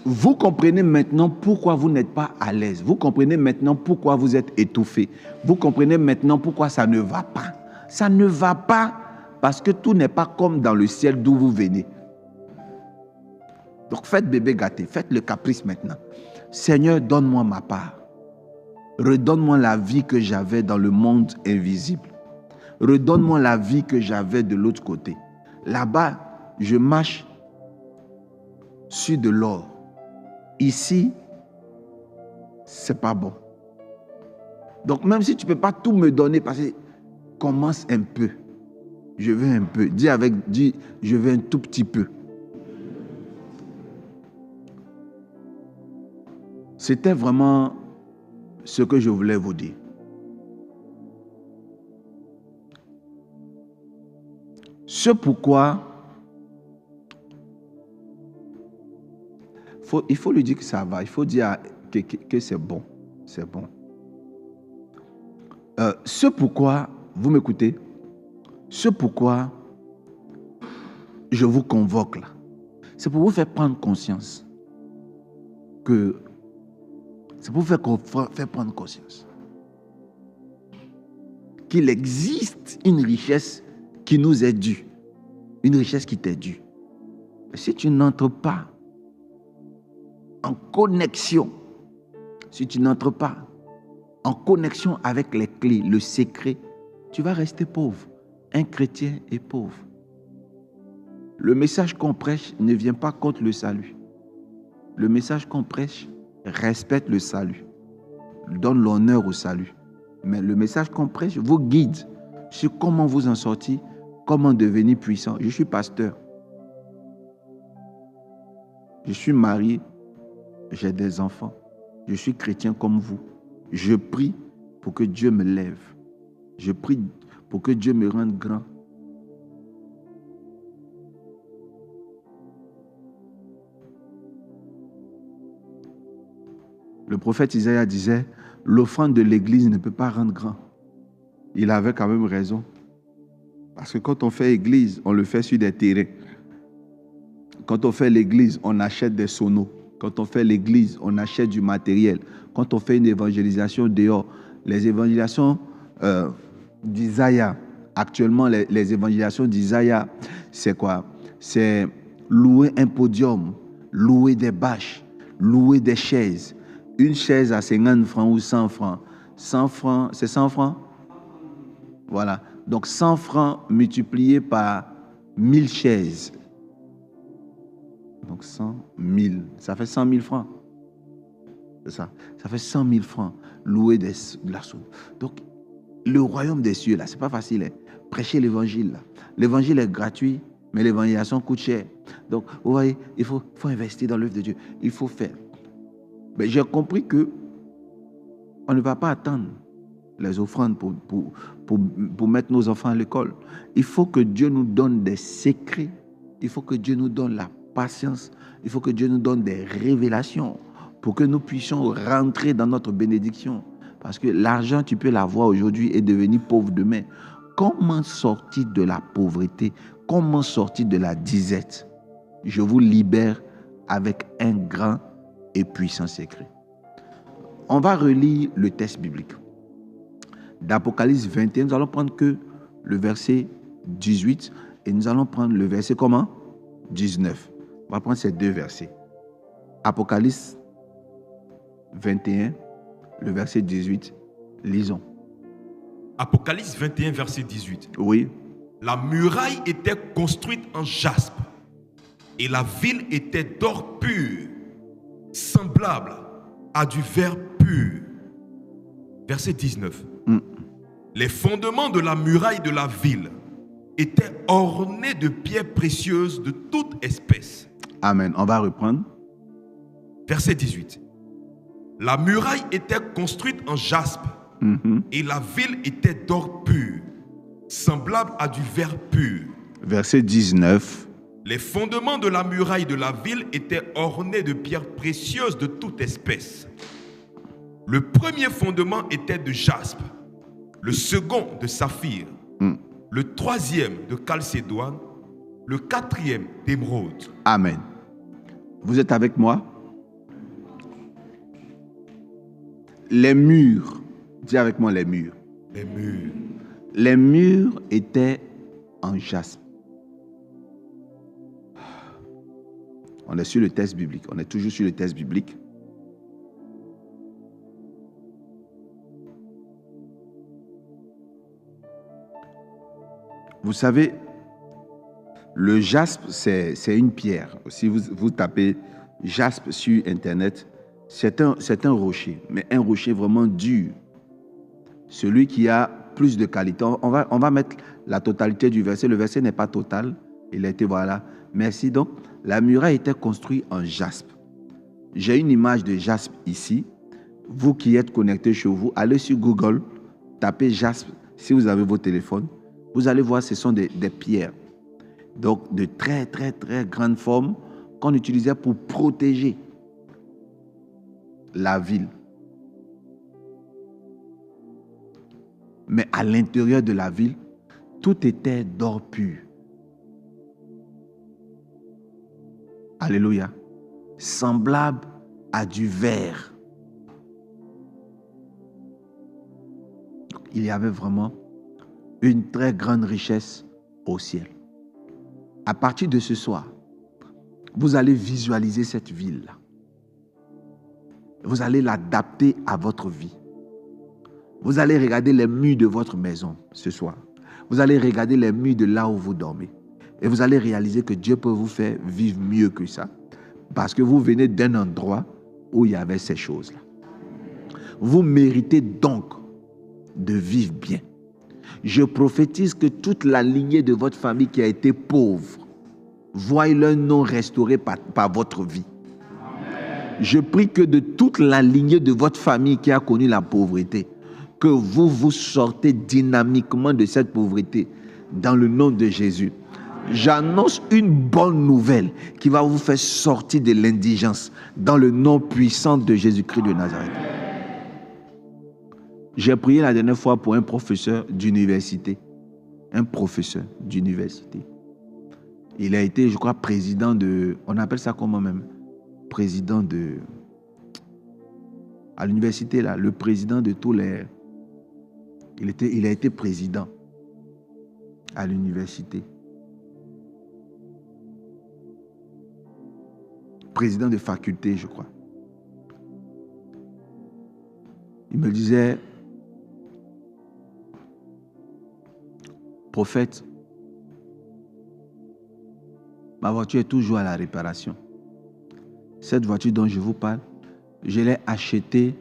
Vous comprenez maintenant pourquoi vous n'êtes pas à l'aise. Vous comprenez maintenant pourquoi vous êtes étouffé. Vous comprenez maintenant pourquoi ça ne va pas. Ça ne va pas parce que tout n'est pas comme dans le ciel d'où vous venez. Donc faites bébé gâté, faites le caprice maintenant. Seigneur, donne-moi ma part. Redonne-moi la vie que j'avais dans le monde invisible. Redonne-moi la vie que j'avais de l'autre côté. Là-bas, je marche sur de l'or. Ici, c'est pas bon. Donc même si tu ne peux pas tout me donner, parce que commence un peu. Je veux un peu. Dis, je veux un tout petit peu. C'était vraiment ce que je voulais vous dire. Ce pourquoi il faut lui dire que ça va. Il faut dire que c'est bon. C'est bon. Ce pourquoi, vous m'écoutez? Ce pourquoi je vous convoque là, c'est pour vous faire prendre conscience que c'est pour vous faire prendre conscience qu'il existe une richesse qui nous est due. Une richesse qui t'est due. Mais si tu n'entres pas en connexion, si tu n'entres pas en connexion avec les clés, le secret, tu vas rester pauvre. Un chrétien est pauvre. Le message qu'on prêche ne vient pas contre le salut. Le message qu'on prêche respecte le salut, donne l'honneur au salut. Mais le message qu'on prêche vous guide sur comment vous en sortir, comment devenir puissant. Je suis pasteur. Je suis marié. J'ai des enfants. Je suis chrétien comme vous. Je prie pour que Dieu me lève. Je prie pour que Dieu me rende grand. Le prophète Isaïe disait, l'offrande de l'église ne peut pas rendre grand. Il avait quand même raison. Parce que quand on fait église, on le fait sur des terrains. Quand on fait l'église, on achète des sonos. Quand on fait l'église, on achète du matériel. Quand on fait une évangélisation dehors, les évangélisations d'Isaïe, actuellement les évangélisations d'Isaïe, c'est quoi? C'est louer un podium, louer des bâches, louer des chaises. Une chaise à 50 francs ou 100 francs. 100 francs, c'est 100 francs? Voilà. Donc 100 francs multiplié par 1000 chaises. Donc 100 000, ça fait 100 000 francs. C'est ça. Ça fait 100 000 francs. Louer de la soupe. Donc, le royaume des cieux, là, c'est pas facile. Hein. Prêcher l'évangile, là. L'évangile est gratuit, mais l'évangélisation coûte cher. Donc, vous voyez, il faut investir dans l'œuvre de Dieu. Il faut faire. Mais j'ai compris que on ne va pas attendre les offrandes pour mettre nos enfants à l'école. Il faut que Dieu nous donne des secrets. Il faut que Dieu nous donne la patience. Il faut que Dieu nous donne des révélations pour que nous puissions rentrer dans notre bénédiction. Parce que l'argent, tu peux l'avoir aujourd'hui et devenir pauvre demain. Comment sortir de la pauvreté? Comment sortir de la disette? Je vous libère avec un grand et puissant secret. on va relire le texte biblique. D'Apocalypse 21, nous allons prendre que le verset 18 et nous allons prendre le verset comment? 19. On va prendre ces deux versets. Apocalypse 21, le verset 18. Lisons. Apocalypse 21, verset 18. Oui. La muraille était construite en jaspe et la ville était d'or pur, semblable à du verre pur. Verset 19. Les fondements de la muraille de la ville étaient ornés de pierres précieuses de toute espèce. Amen. On va reprendre. Verset 18. La muraille était construite en jaspe et la ville était d'or pur, semblable à du verre pur. Verset 19. Les fondements de la muraille de la ville étaient ornés de pierres précieuses de toute espèce. Le premier fondement était de jaspe, le second de saphir, le troisième de chalcédoine, le quatrième d'émeraude. Amen. Vous êtes avec moi? Les murs, dis avec moi les murs. Les murs. Les murs étaient en jaspe. On est sur le texte biblique. On est toujours sur le texte biblique. Vous savez, le jaspe, c'est une pierre. Si vous tapez jaspe sur Internet, c'est un rocher, mais un rocher vraiment dur. Celui qui a plus de qualité. On va mettre la totalité du verset. Le verset n'est pas total. Il a été, voilà. Merci. Donc, la muraille était construite en jaspe. J'ai une image de jaspe ici. Vous qui êtes connectés chez vous, allez sur Google, tapez jaspe si vous avez vos téléphones. Vous allez voir, ce sont des pierres. Donc, de très, très, très grande forme qu'on utilisait pour protéger la ville. Mais à l'intérieur de la ville, tout était d'or pur. Alléluia. Semblable à du verre. Donc, il y avait vraiment une très grande richesse au ciel. À partir de ce soir, vous allez visualiser cette ville-là. Vous allez l'adapter à votre vie. Vous allez regarder les murs de votre maison ce soir. Vous allez regarder les murs de là où vous dormez. Et vous allez réaliser que Dieu peut vous faire vivre mieux que ça. Parce que vous venez d'un endroit où il y avait ces choses-là. Vous méritez donc de vivre bien. Je prophétise que toute la lignée de votre famille qui a été pauvre, voie leur nom restauré par votre vie. Je prie que de toute la lignée de votre famille qui a connu la pauvreté, que vous sortez dynamiquement de cette pauvreté dans le nom de Jésus. J'annonce une bonne nouvelle qui va vous faire sortir de l'indigence dans le nom puissant de Jésus-Christ de Nazareth. J'ai prié la dernière fois pour un professeur d'université. Un professeur d'université. Il a été, je crois, président de... On appelle ça comment même? Président de... À l'université, là, le président de tous les... Il a été président à l'université. Président de faculté, je crois. Il me disait, prophète, ma voiture est toujours à la réparation. Cette voiture dont je vous parle, je l'ai achetée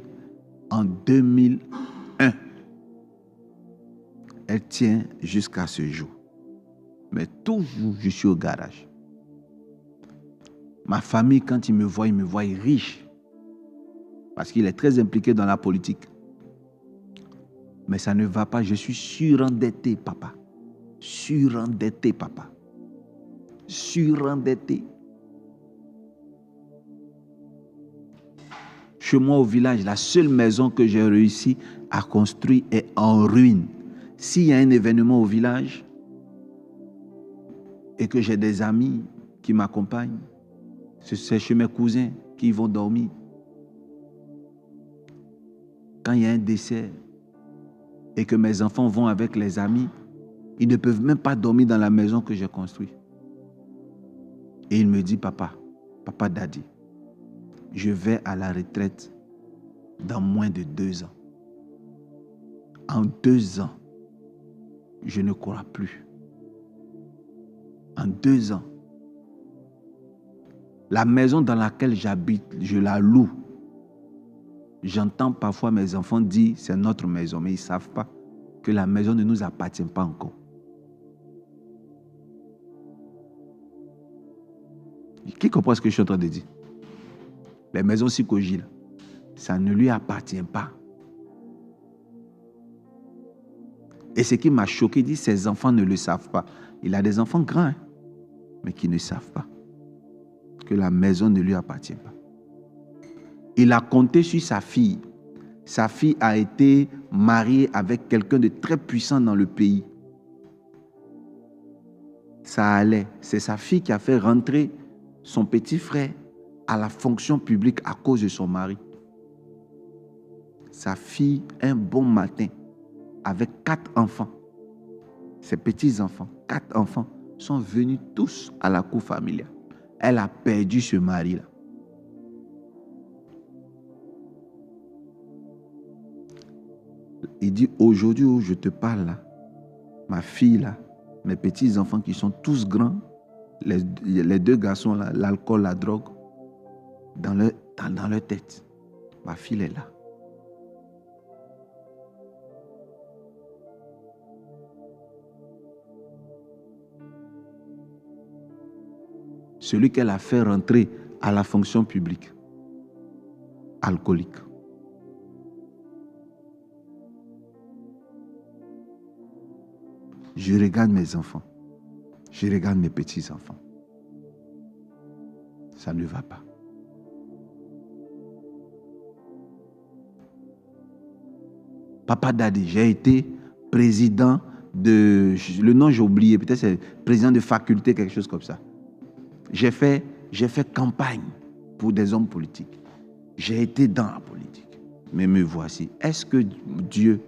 en 2001. Elle tient jusqu'à ce jour. Mais toujours, je suis au garage. Ma famille, quand ils me voient riche. Parce qu'il est très impliqué dans la politique. Mais ça ne va pas. Je suis surendetté, papa. Surendetté, papa. Surendetté. Chez moi au village, la seule maison que j'ai réussi à construire est en ruine. S'il y a un événement au village et que j'ai des amis qui m'accompagnent, c'est chez mes cousins qui vont dormir. quand il y a un décès et que mes enfants vont avec les amis, ils ne peuvent même pas dormir dans la maison que j'ai construite. Et il me dit, papa Daddy, je vais à la retraite dans moins de 2 ans. En 2 ans, je ne cours plus. En 2 ans, la maison dans laquelle j'habite, je la loue. J'entends parfois mes enfants dire, c'est notre maison, mais ils ne savent pas que la maison ne nous appartient pas encore. Qui comprend ce que je suis en train de dire? Les maisons Sikoji, ça ne lui appartient pas. Et ce qui m'a choqué, dit, ses enfants ne le savent pas. Il a des enfants grands, hein, mais qui ne savent pas que la maison ne lui appartient pas. Il a compté sur sa fille. Sa fille a été mariée avec quelqu'un de très puissant dans le pays. Ça allait. C'est sa fille qui a fait rentrer son petit frère à la fonction publique à cause de son mari. Sa fille, un bon matin, avec 4 enfants, ses petits-enfants, 4 enfants, sont venus tous à la cour familiale. Elle a perdu ce mari-là. Il dit, aujourd'hui où je te parle là, ma fille là, mes petits-enfants qui sont tous grands, les 2 garçons là, l'alcool, la drogue, dans leur tête. Ma fille est là. Celui qu'elle a fait rentrer à la fonction publique, alcoolique. Je regarde mes enfants. Je regarde mes petits-enfants. Ça ne va pas. Papa Daddy, j'ai été président de... Le nom j'ai oublié, peut-être c'est président de faculté, quelque chose comme ça. J'ai fait campagne pour des hommes politiques. J'ai été dans la politique. Mais me voici. Est-ce que Dieu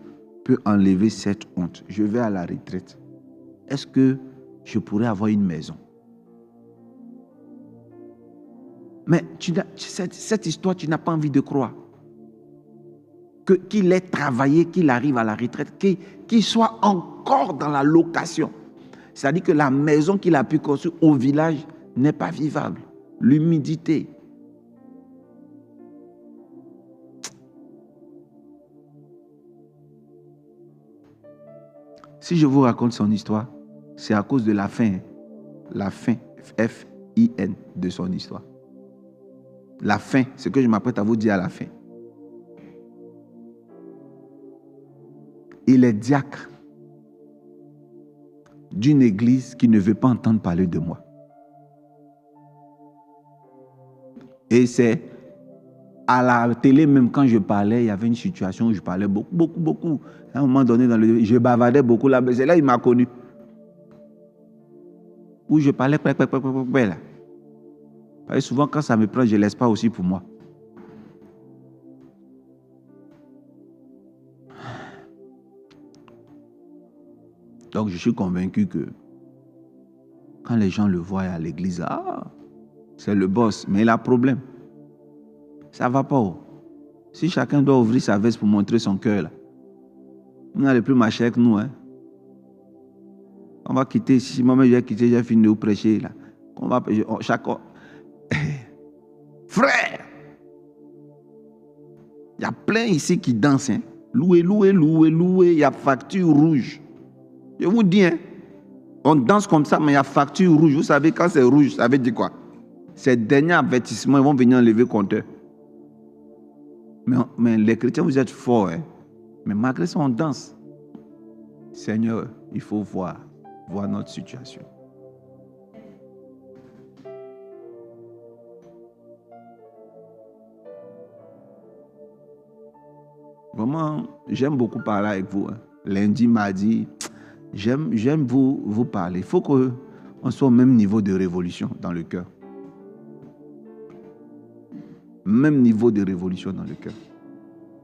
peut enlever cette honte? Je vais à la retraite. Est-ce que je pourrais avoir une maison? Mais cette histoire, tu n'as pas envie de croire. Qu'il ait travaillé, qu'il arrive à la retraite, qu'il soit encore dans la location. C'est-à-dire que la maison qu'il a pu construire au village n'est pas vivable. L'humidité. Si je vous raconte son histoire, c'est à cause de la fin. La fin, F-I-N, de son histoire. La fin, ce que je m'apprête à vous dire à la fin. Il est diacre d'une église qui ne veut pas entendre parler de moi. Et c'est à la télé, même quand je parlais, il y avait une situation où je parlais beaucoup. À un moment donné, je bavardais beaucoup là. C'est là qu'il m'a connu. Où je parlais, là. Parce que souvent, quand ça me prend, je ne laisse pas aussi pour moi. Donc, je suis convaincu que quand les gens le voient à l'église, c'est le boss, mais il a problème. Ça ne va pas. Si chacun doit ouvrir sa veste pour montrer son cœur, là, vous n'allez plus marcher avec nous. Hein. On va quitter. Si moi-même j'ai quitté, j'ai fini de vous prêcher. Là. Frère, il y a plein ici qui dansent. Hein. Louez. Il y a facture rouge. Je vous dis, hein, on danse comme ça, mais il y a facture rouge. Vous savez, quand c'est rouge, ça veut dire quoi? Ces derniers avertissements, ils vont venir enlever compteur. Mais les chrétiens, vous êtes forts. Hein? Mais malgré ça, on danse. Seigneur, il faut voir notre situation. Vraiment, j'aime beaucoup parler avec vous. Hein. Lundi, mardi, j'aime vous parler. Il faut qu'on soit au même niveau de révolution dans le cœur. Même niveau de révolution dans le cœur.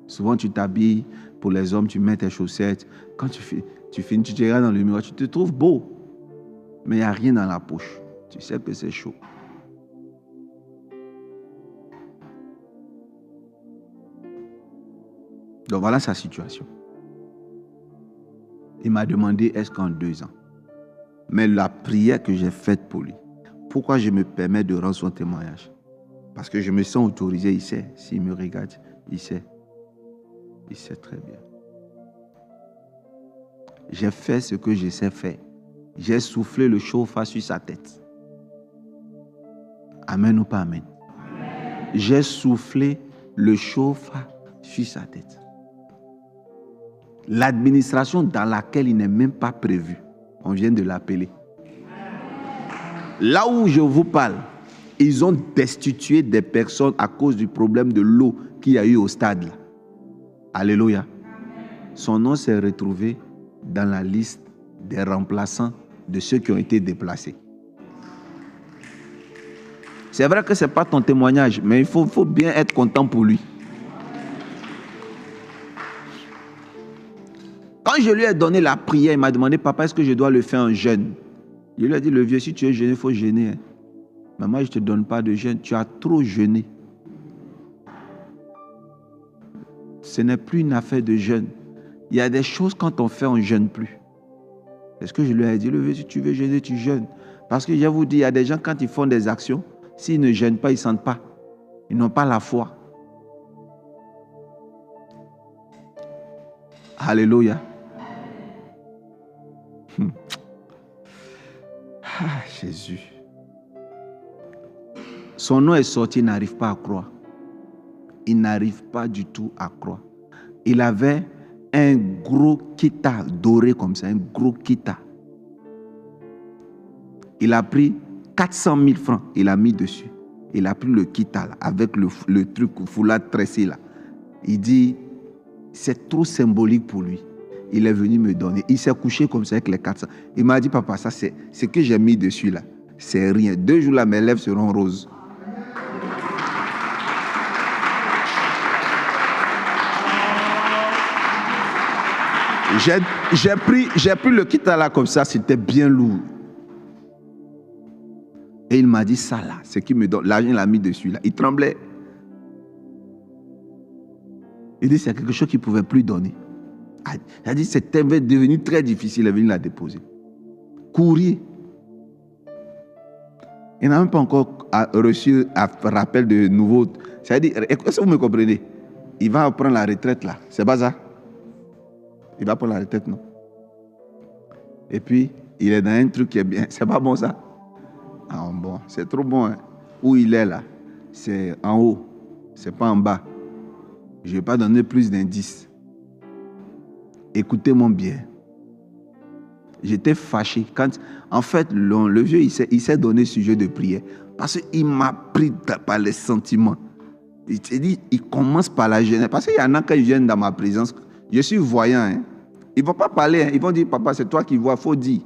Souvent, tu t'habilles, pour les hommes, tu mets tes chaussettes. Quand tu finis, tu te regardes dans le miroir, tu te trouves beau. Mais il n'y a rien dans la poche. Tu sais que c'est chaud. Donc voilà sa situation. Il m'a demandé est-ce qu'en 2 ans. Mais la prière que j'ai faite pour lui, pourquoi je me permets de rendre son témoignage? Parce que je me sens autorisé, il sait. S'il me regarde, il sait. Il sait très bien. J'ai fait ce que je sais faire. J'ai soufflé le chauffard sur sa tête. Amen ou pas amen? Amen. J'ai soufflé le chauffard sur sa tête. L'administration dans laquelle il n'est même pas prévu, on vient de l'appeler. Là où je vous parle, ils ont destitué des personnes à cause du problème de l'eau qu'il y a eu au stade. Là. Alléluia. Son nom s'est retrouvé dans la liste des remplaçants de ceux qui ont été déplacés. C'est vrai que ce n'est pas ton témoignage, mais il faut bien être content pour lui. Quand je lui ai donné la prière, il m'a demandé, papa, est-ce que je dois le faire en jeûne? Je lui ai dit, le vieux, si tu es jeûné, il faut jeûner. Hein. Mais moi, je ne te donne pas de jeûne. Tu as trop jeûné. Ce n'est plus une affaire de jeûne. Il y a des choses, quand on fait, on ne jeûne plus. C'est ce que je lui ai dit, le vieux, si tu veux jeûner, tu jeûnes. Parce que je vous dis, il y a des gens, quand ils font des actions, s'ils ne jeûnent pas, ils ne sentent pas. Ils n'ont pas la foi. Alléluia. Ah, Jésus. Son nom est sorti, il n'arrive pas à croire. Il n'arrive pas du tout à croire. Il avait un gros kita doré comme ça, un gros kita. Il a pris 400 000 francs, il a mis dessus. Il a pris le kita là, avec le truc foulard tressé là. Il dit, c'est trop symbolique pour lui. Il est venu me donner. Il s'est couché comme ça avec les 400. Il m'a dit, papa, ça c'est ce que j'ai mis dessus là. C'est rien. 2 jours là, mes lèvres seront roses. J'ai pris le kit là comme ça, c'était bien lourd. Et il m'a dit ça là, ce qui me donne. L'argent, il l'a mis dessus là. Il tremblait. Il dit c'est quelque chose qu'il ne pouvait plus donner. Il a dit c'était devenu très difficile de venir la déposer. Courrier. Il n'a même pas encore reçu un rappel de nouveau. C'est-à-dire, est-ce que vous me comprenez? Il va prendre la retraite là. C'est pas ça? Il va prendre la retraite, non? Et puis, il est dans un truc qui est bien. C'est pas bon ça? Ah bon, c'est trop bon. Hein? Où il est là, c'est en haut. C'est pas en bas. Je ne vais pas donner plus d'indices. Écoutez-moi bien. J'étais fâché. En fait, le vieux, il s'est donné sujet de prière. Parce qu'il m'a pris par les sentiments. Il s'est dit, il commence par la jeunesse. Parce qu'il y en a qui viennent dans ma présence. Je suis voyant. Hein. Ils ne vont pas parler. Hein. Ils vont dire, papa, c'est toi qui vois. Il faut dire.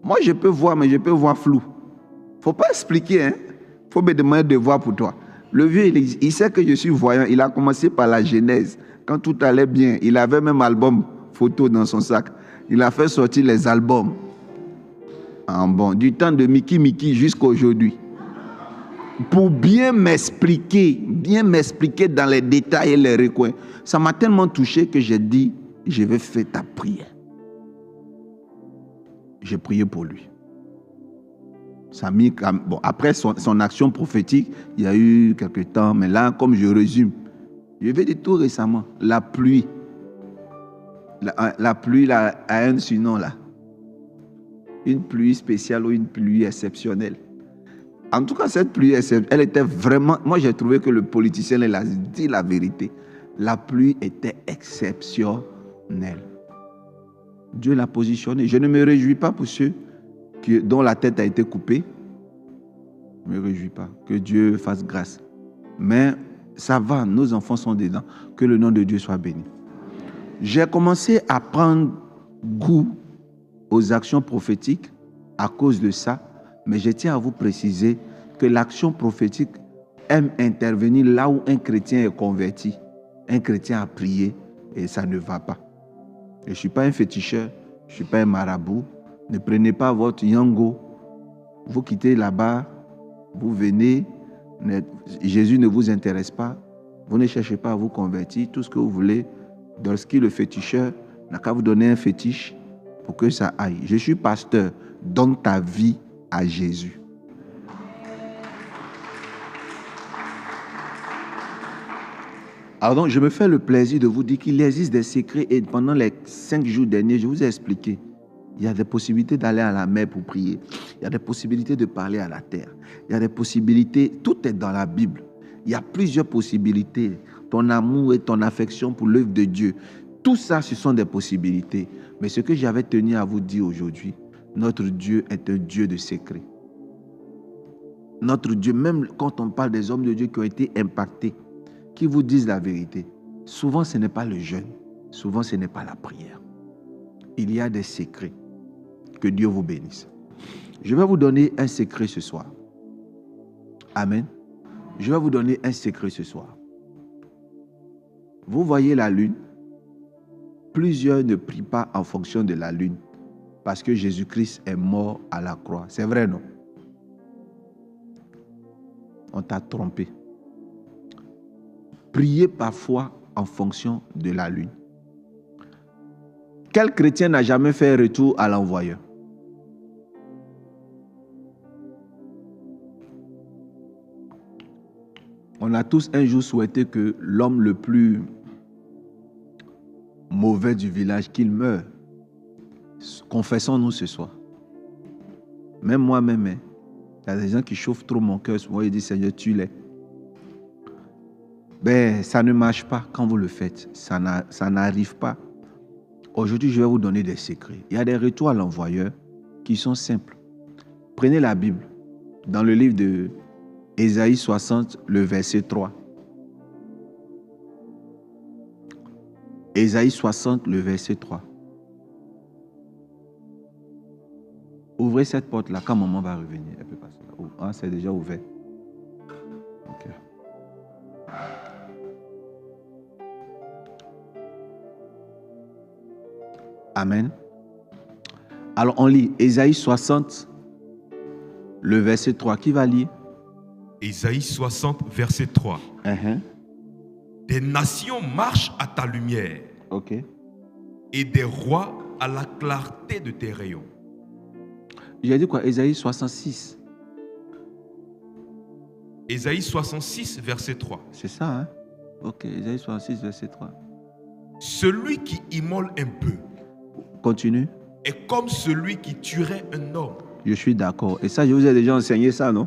Moi, je peux voir, mais je peux voir flou. Il ne faut pas expliquer. Il faut me demander de voir pour toi. Le vieux, il sait que je suis voyant. Il a commencé par la genèse. Quand tout allait bien, il avait même album photo dans son sac. Il a fait sortir les albums. Du temps de Mickey jusqu'à aujourd'hui. Pour bien m'expliquer dans les détails et les recoins. Ça m'a tellement touché que j'ai dit, je vais faire ta prière. J'ai prié pour lui. Après son action prophétique, il y a eu quelques temps, mais là, comme je résume, je vais dire tout récemment, la pluie. La pluie là, a un surnom là. Une pluie spéciale ou une pluie exceptionnelle. En tout cas, cette pluie, elle était vraiment... Moi, j'ai trouvé que le politicien, il a dit la vérité. La pluie était exceptionnelle. Dieu l'a positionné. Je ne me réjouis pas pour ceux dont la tête a été coupée. Je ne me réjouis pas. Que Dieu fasse grâce. Mais ça va, nos enfants sont dedans. Que le nom de Dieu soit béni. J'ai commencé à prendre goût aux actions prophétiques à cause de ça. Mais je tiens à vous préciser que l'action prophétique aime intervenir là où un chrétien est converti. un chrétien a prié et ça ne va pas. Je ne suis pas un féticheur, je ne suis pas un marabout. Ne prenez pas votre yango. Vous quittez là-bas, vous venez, Jésus ne vous intéresse pas. Vous ne cherchez pas à vous convertir. Tout ce que vous voulez, dans ce qui est le féticheur, n'a qu'à vous donner un fétiche pour que ça aille. Je suis pasteur. Donne ta vie à Jésus. Alors donc, je me fais le plaisir de vous dire qu'il existe des secrets et pendant les 5 jours derniers, je vous ai expliqué. Il y a des possibilités d'aller à la mer pour prier. Il y a des possibilités de parler à la terre. Il y a des possibilités, tout est dans la Bible. Il y a plusieurs possibilités. Ton amour et ton affection pour l'œuvre de Dieu. Tout ça, ce sont des possibilités. Mais ce que j'avais tenu à vous dire aujourd'hui, notre Dieu est un Dieu de secrets. Notre Dieu, même quand on parle des hommes de Dieu qui ont été impactés, qui vous disent la vérité, souvent ce n'est pas le jeûne, souvent ce n'est pas la prière. Il y a des secrets. Que Dieu vous bénisse. Je vais vous donner un secret ce soir. Amen. Je vais vous donner un secret ce soir. Vous voyez la lune. Plusieurs ne prient pas en fonction de la lune parce que Jésus-Christ est mort à la croix. C'est vrai, non? On t'a trompé. Priez parfois en fonction de la lune. Quel chrétien n'a jamais fait retour à l'envoyeur? On a tous un jour souhaité que l'homme le plus mauvais du village, qu'il meure. Confessons-nous ce soir. Même moi-même, il y a des gens qui chauffent trop mon cœur. Souvent, ils disent, Seigneur, tue-les. Ben, ça ne marche pas quand vous le faites. Ça n'arrive pas. Aujourd'hui, je vais vous donner des secrets. Il y a des retours à l'envoyeur qui sont simples. Prenez la Bible. Dans le livre de Ésaïe 60, le verset 3. Ésaïe 60, le verset 3. Ouvrez cette porte-là. Quand maman va revenir, elle peut passer là. Ah, c'est déjà ouvert. Ok. Amen. Alors, on lit Ésaïe 60, le verset 3. Qui va lire? Ésaïe 60, verset 3. Des nations marchent à ta lumière. Ok. Et des rois à la clarté de tes rayons. J'ai dit quoi? Ésaïe 66. Ésaïe 66, verset 3. C'est ça, hein? Ok, Ésaïe 66, verset 3. Celui qui immole un peu Continue. est comme celui qui tuerait un homme. Je suis d'accord. Et ça, je vous ai déjà enseigné ça, non?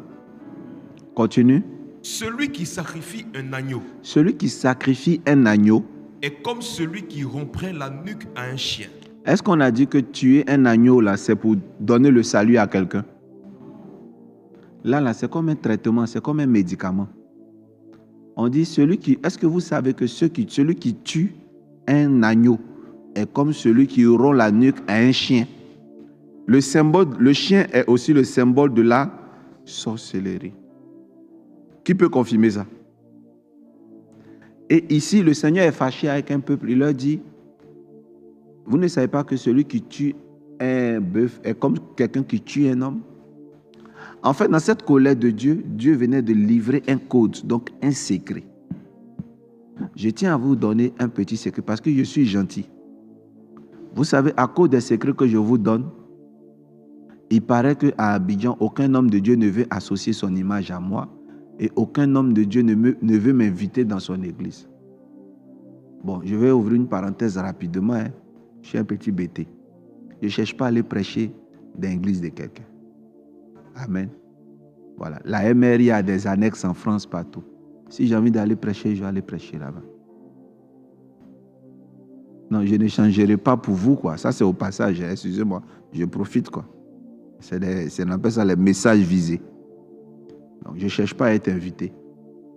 Continue. Celui qui sacrifie un agneau Celui qui sacrifie un agneau est comme celui qui romprait la nuque à un chien. Est-ce qu'on a dit que tuer un agneau, là, c'est pour donner le salut à quelqu'un? Là, c'est comme un traitement, c'est comme un médicament. On dit, est-ce que vous savez que celui qui tue un agneau est comme celui qui rompt la nuque à un chien? Le chien est aussi le symbole de la sorcellerie. Qui peut confirmer ça? Et ici, le Seigneur est fâché avec un peuple. Il leur dit, vous ne savez pas que celui qui tue un bœuf est comme quelqu'un qui tue un homme? En fait, dans cette colère de Dieu, Dieu venait de livrer un code, donc un secret. Je tiens à vous donner un petit secret parce que je suis gentil. Vous savez, à cause des secrets que je vous donne, il paraît qu'à Abidjan, aucun homme de Dieu ne veut associer son image à moi et aucun homme de Dieu ne veut m'inviter dans son église. Bon, je vais ouvrir une parenthèse rapidement. Je suis un petit bêté. Je ne cherche pas à aller prêcher dans l'église de quelqu'un. Amen. Voilà. La MRI a des annexes en France partout. Si j'ai envie d'aller prêcher, je vais aller prêcher là-bas. Non, je ne changerai pas pour vous, quoi. Ça, c'est au passage. Excusez-moi. Je profite, quoi. On appelle ça les messages visés. Donc, je ne cherche pas à être invité.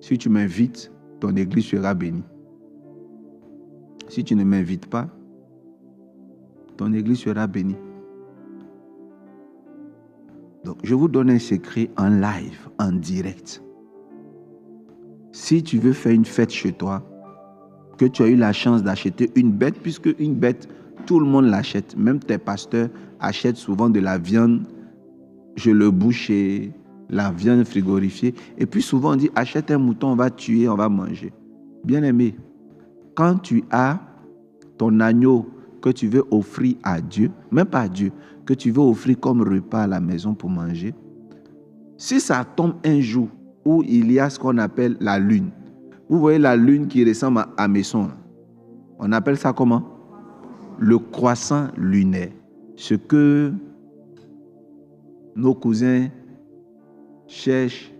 Si tu m'invites, ton église sera bénie. Si tu ne m'invites pas, ton église sera bénie. Donc, je vous donne un secret en live, en direct. Si tu veux faire une fête chez toi, que tu as eu la chance d'acheter une bête, puisque une bête, tout le monde l'achète. Même tes pasteurs achètent souvent de la viande chez le boucher, la viande frigorifiée. Et puis souvent on dit, achète un mouton, on va tuer, on va manger. Bien-aimé, quand tu as ton agneau que tu veux offrir à Dieu, même pas à Dieu, que tu veux offrir comme repas à la maison pour manger, si ça tombe un jour où il y a ce qu'on appelle la lune, vous voyez la lune qui ressemble à Maison, on appelle ça comment? Le croissant lunaire. Ce que nos cousins cherchent.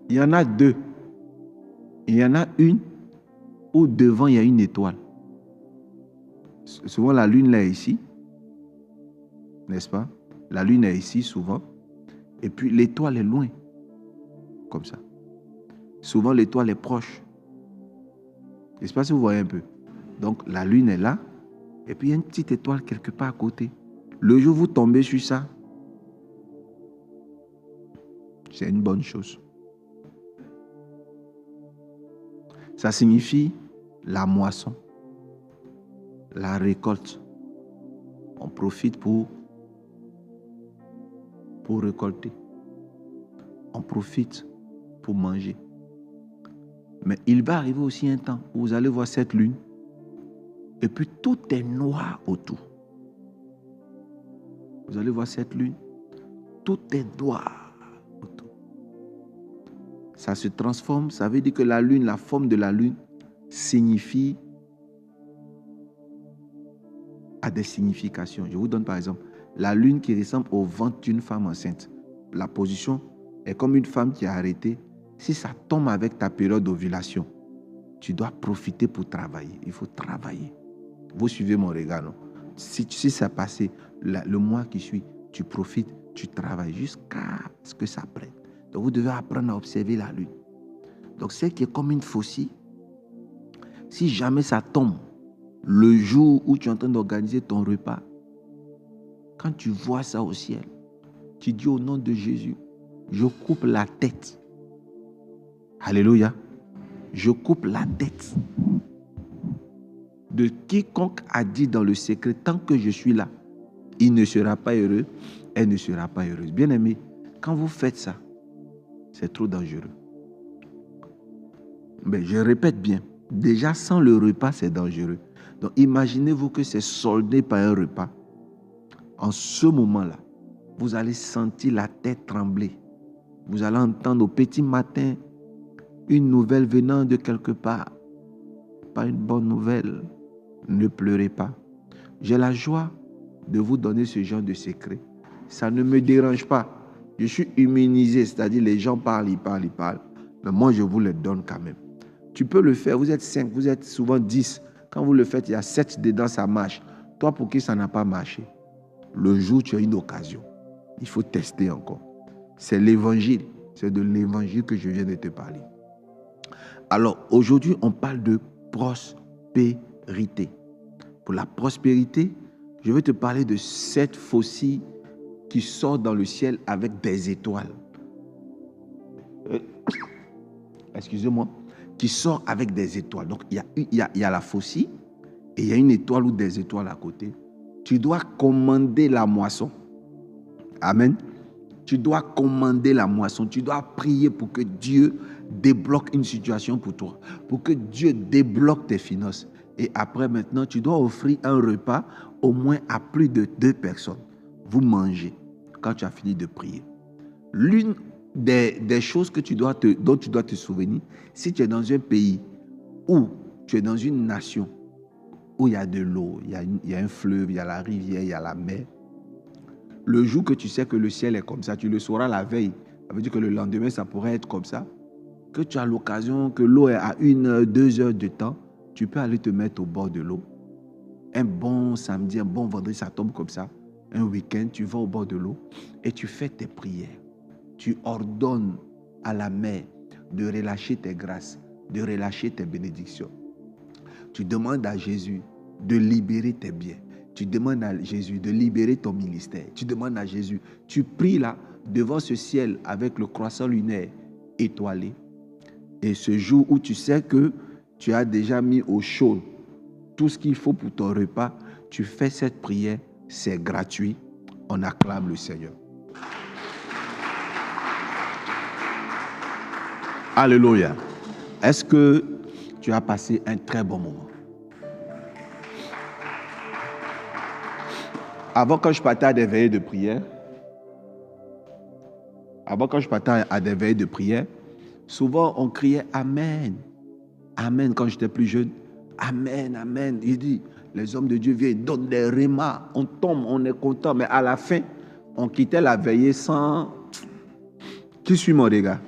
Il y en a deux. Il y en a une où devant il y a une étoile. Souvent la lune là est ici, n'est-ce pas? La lune est ici souvent. Et puis l'étoile est loin, comme ça. Souvent l'étoile est proche. Je ne sais pas si vous voyez un peu. Donc la lune est là. Et puis il y a une petite étoile quelque part à côté. Le jour où vous tombez sur ça, c'est une bonne chose. Ça signifie la moisson, la récolte. On profite pour récolter. On profite pour manger. Mais il va arriver aussi un temps où vous allez voir cette lune et puis tout est noir autour. Vous allez voir cette lune, tout est noir autour. Ça se transforme, ça veut dire que la lune, la forme de la lune signifie a des significations. Je vous donne par exemple la lune qui ressemble au ventre d'une femme enceinte. La position est comme une femme qui est arrêtée. Si ça tombe avec ta période d'ovulation, tu dois profiter pour travailler. Il faut travailler. Vous suivez mon regard, non? Si ça passe, le mois qui suit, tu profites, tu travailles jusqu'à ce que ça prenne. Donc vous devez apprendre à observer la lune. Donc c'est qui est comme une faucille. Si jamais ça tombe, le jour où tu es en train d'organiser ton repas, quand tu vois ça au ciel, tu dis au nom de Jésus, je coupe la tête. Alléluia. Je coupe la tête de quiconque a dit dans le secret, tant que je suis là, il ne sera pas heureux, elle ne sera pas heureuse. Bien-aimé, quand vous faites ça, c'est trop dangereux. Mais je répète bien, déjà sans le repas, c'est dangereux. Donc imaginez-vous que c'est soldé par un repas. En ce moment-là, vous allez sentir la tête trembler. Vous allez entendre au petit matin une nouvelle venant de quelque part. Pas une bonne nouvelle. Ne pleurez pas. J'ai la joie de vous donner ce genre de secret. Ça ne me dérange pas. Je suis immunisé, c'est-à-dire les gens parlent. Mais moi, je vous le donne quand même. Tu peux le faire. Vous êtes 5, vous êtes souvent 10. Quand vous le faites, il y a 7 dedans, ça marche. Toi, pour qui ça n'a pas marché? Le jour où tu as une occasion, il faut tester encore. C'est l'évangile. C'est de l'évangile que je viens de te parler. Alors, aujourd'hui, on parle de prospérité. Pour la prospérité, je vais te parler de cette faucille qui sort dans le ciel avec des étoiles. Excusez-moi. Qui sort avec des étoiles. Donc, il y a la faucille et il y a une étoile ou des étoiles à côté. Tu dois commander la moisson. Amen. Tu dois commander la moisson. Tu dois prier pour que Dieu débloque une situation pour toi. Pour que Dieu débloque tes finances. Et après, maintenant, tu dois offrir un repas au moins à plus de 2 personnes. Vous mangez quand tu as fini de prier. L'une des choses que dont tu dois te souvenir, si tu es dans un pays ou tu es dans une nation où il y a de l'eau, il y a un fleuve, il y a la rivière, il y a la mer, le jour que tu sais que le ciel est comme ça, tu le sauras la veille. Ça veut dire que le lendemain, ça pourrait être comme ça. Que tu as l'occasion, que l'eau est à 1 heure, 2 heures de temps, tu peux aller te mettre au bord de l'eau. Un bon samedi, un bon vendredi, ça tombe comme ça. Un week-end, tu vas au bord de l'eau et tu fais tes prières. Tu ordonnes à la mer de relâcher tes grâces, de relâcher tes bénédictions. Tu demandes à Jésus de libérer tes biens. Tu demandes à Jésus de libérer ton ministère. Tu demandes à Jésus. Tu pries là. devant ce ciel avec le croissant lunaire étoilé. Et ce jour où tu sais que tu as déjà mis au chaud tout ce qu'il faut pour ton repas, tu fais cette prière, c'est gratuit. On acclame le Seigneur. Alléluia. Est-ce que tu as passé un très bon moment? Avant, quand je partais à des veillées de prière, souvent on criait Amen. Amen quand j'étais plus jeune. Amen, Amen. Il dit, les hommes de Dieu viennent, ils donnent des rémas. On tombe, on est content. Mais à la fin, on quittait la veillée sans... Qui suit mon regard?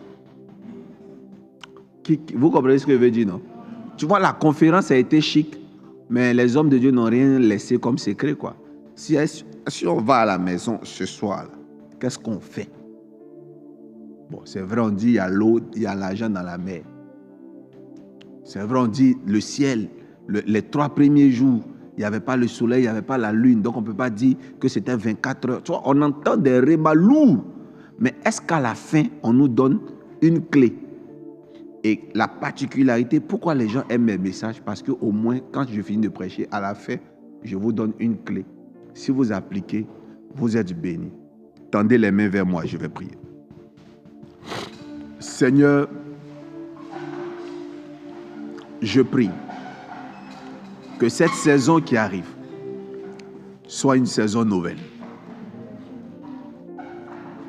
Vous comprenez ce que je veux dire, non? Tu vois, la conférence a été chic, mais les hommes de Dieu n'ont rien laissé comme secret, quoi. Si on va à la maison ce soir, qu'est-ce qu'on fait? Bon, c'est vrai, on dit il y a l'eau, il y a l'argent dans la mer. C'est vrai, on dit le ciel, les 3 premiers jours, il n'y avait pas le soleil, il n'y avait pas la lune. Donc, on ne peut pas dire que c'était 24 heures. Tu vois, on entend des rébats lourds. Mais est-ce qu'à la fin, on nous donne une clé? Et la particularité, pourquoi les gens aiment mes messages? Parce qu'au moins, quand je finis de prêcher, à la fin, je vous donne une clé. Si vous appliquez, vous êtes bénis. Tendez les mains vers moi, je vais prier. Seigneur, je prie que cette saison qui arrive soit une saison nouvelle.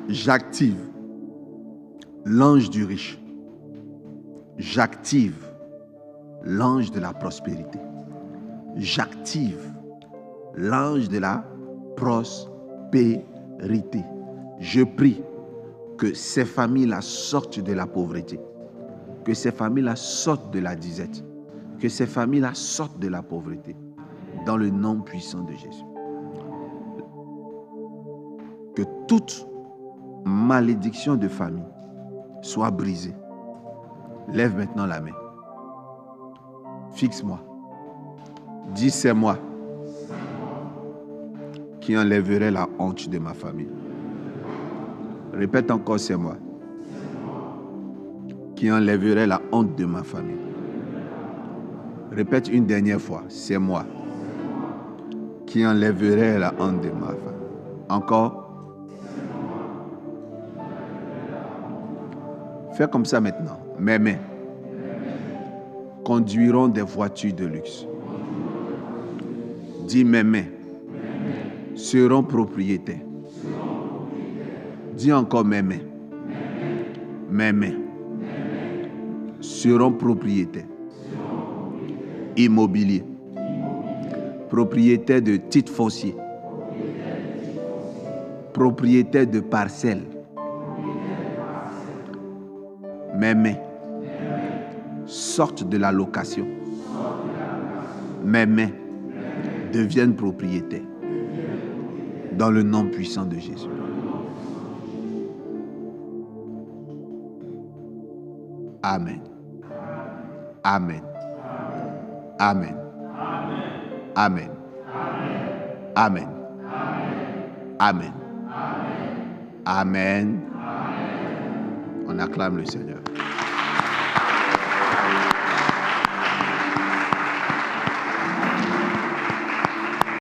J'active l'ange du riche. J'active l'ange de la prospérité. J'active l'ange de la prospérité. Je prie que ces familles-là sortent de la pauvreté. Que ces familles-là sortent de la disette. Que ces familles-là sortent de la pauvreté. Dans le nom puissant de Jésus. Que toute malédiction de famille soit brisée. Lève maintenant la main. Fixe-moi. Dis, c'est moi qui enlèverai la honte de ma famille. Répète encore, c'est moi qui enlèverai la honte de ma famille. Répète une dernière fois, c'est moi qui enlèverai la honte de ma famille. Encore. Fais comme ça maintenant. Mes mains conduiront des voitures de luxe. Dis, mes mains seront propriétaires. Dis encore, mes mains. Mes mains seront propriétaires. Immobiliers. Propriétaires de titres fonciers. Propriétaires de parcelles. Mes mains sortent de la location. Mes mains deviennent propriétaires. Dans le nom puissant de Jésus. Amen. Amen. Amen. Amen. Amen. Amen. Amen. On acclame le Seigneur.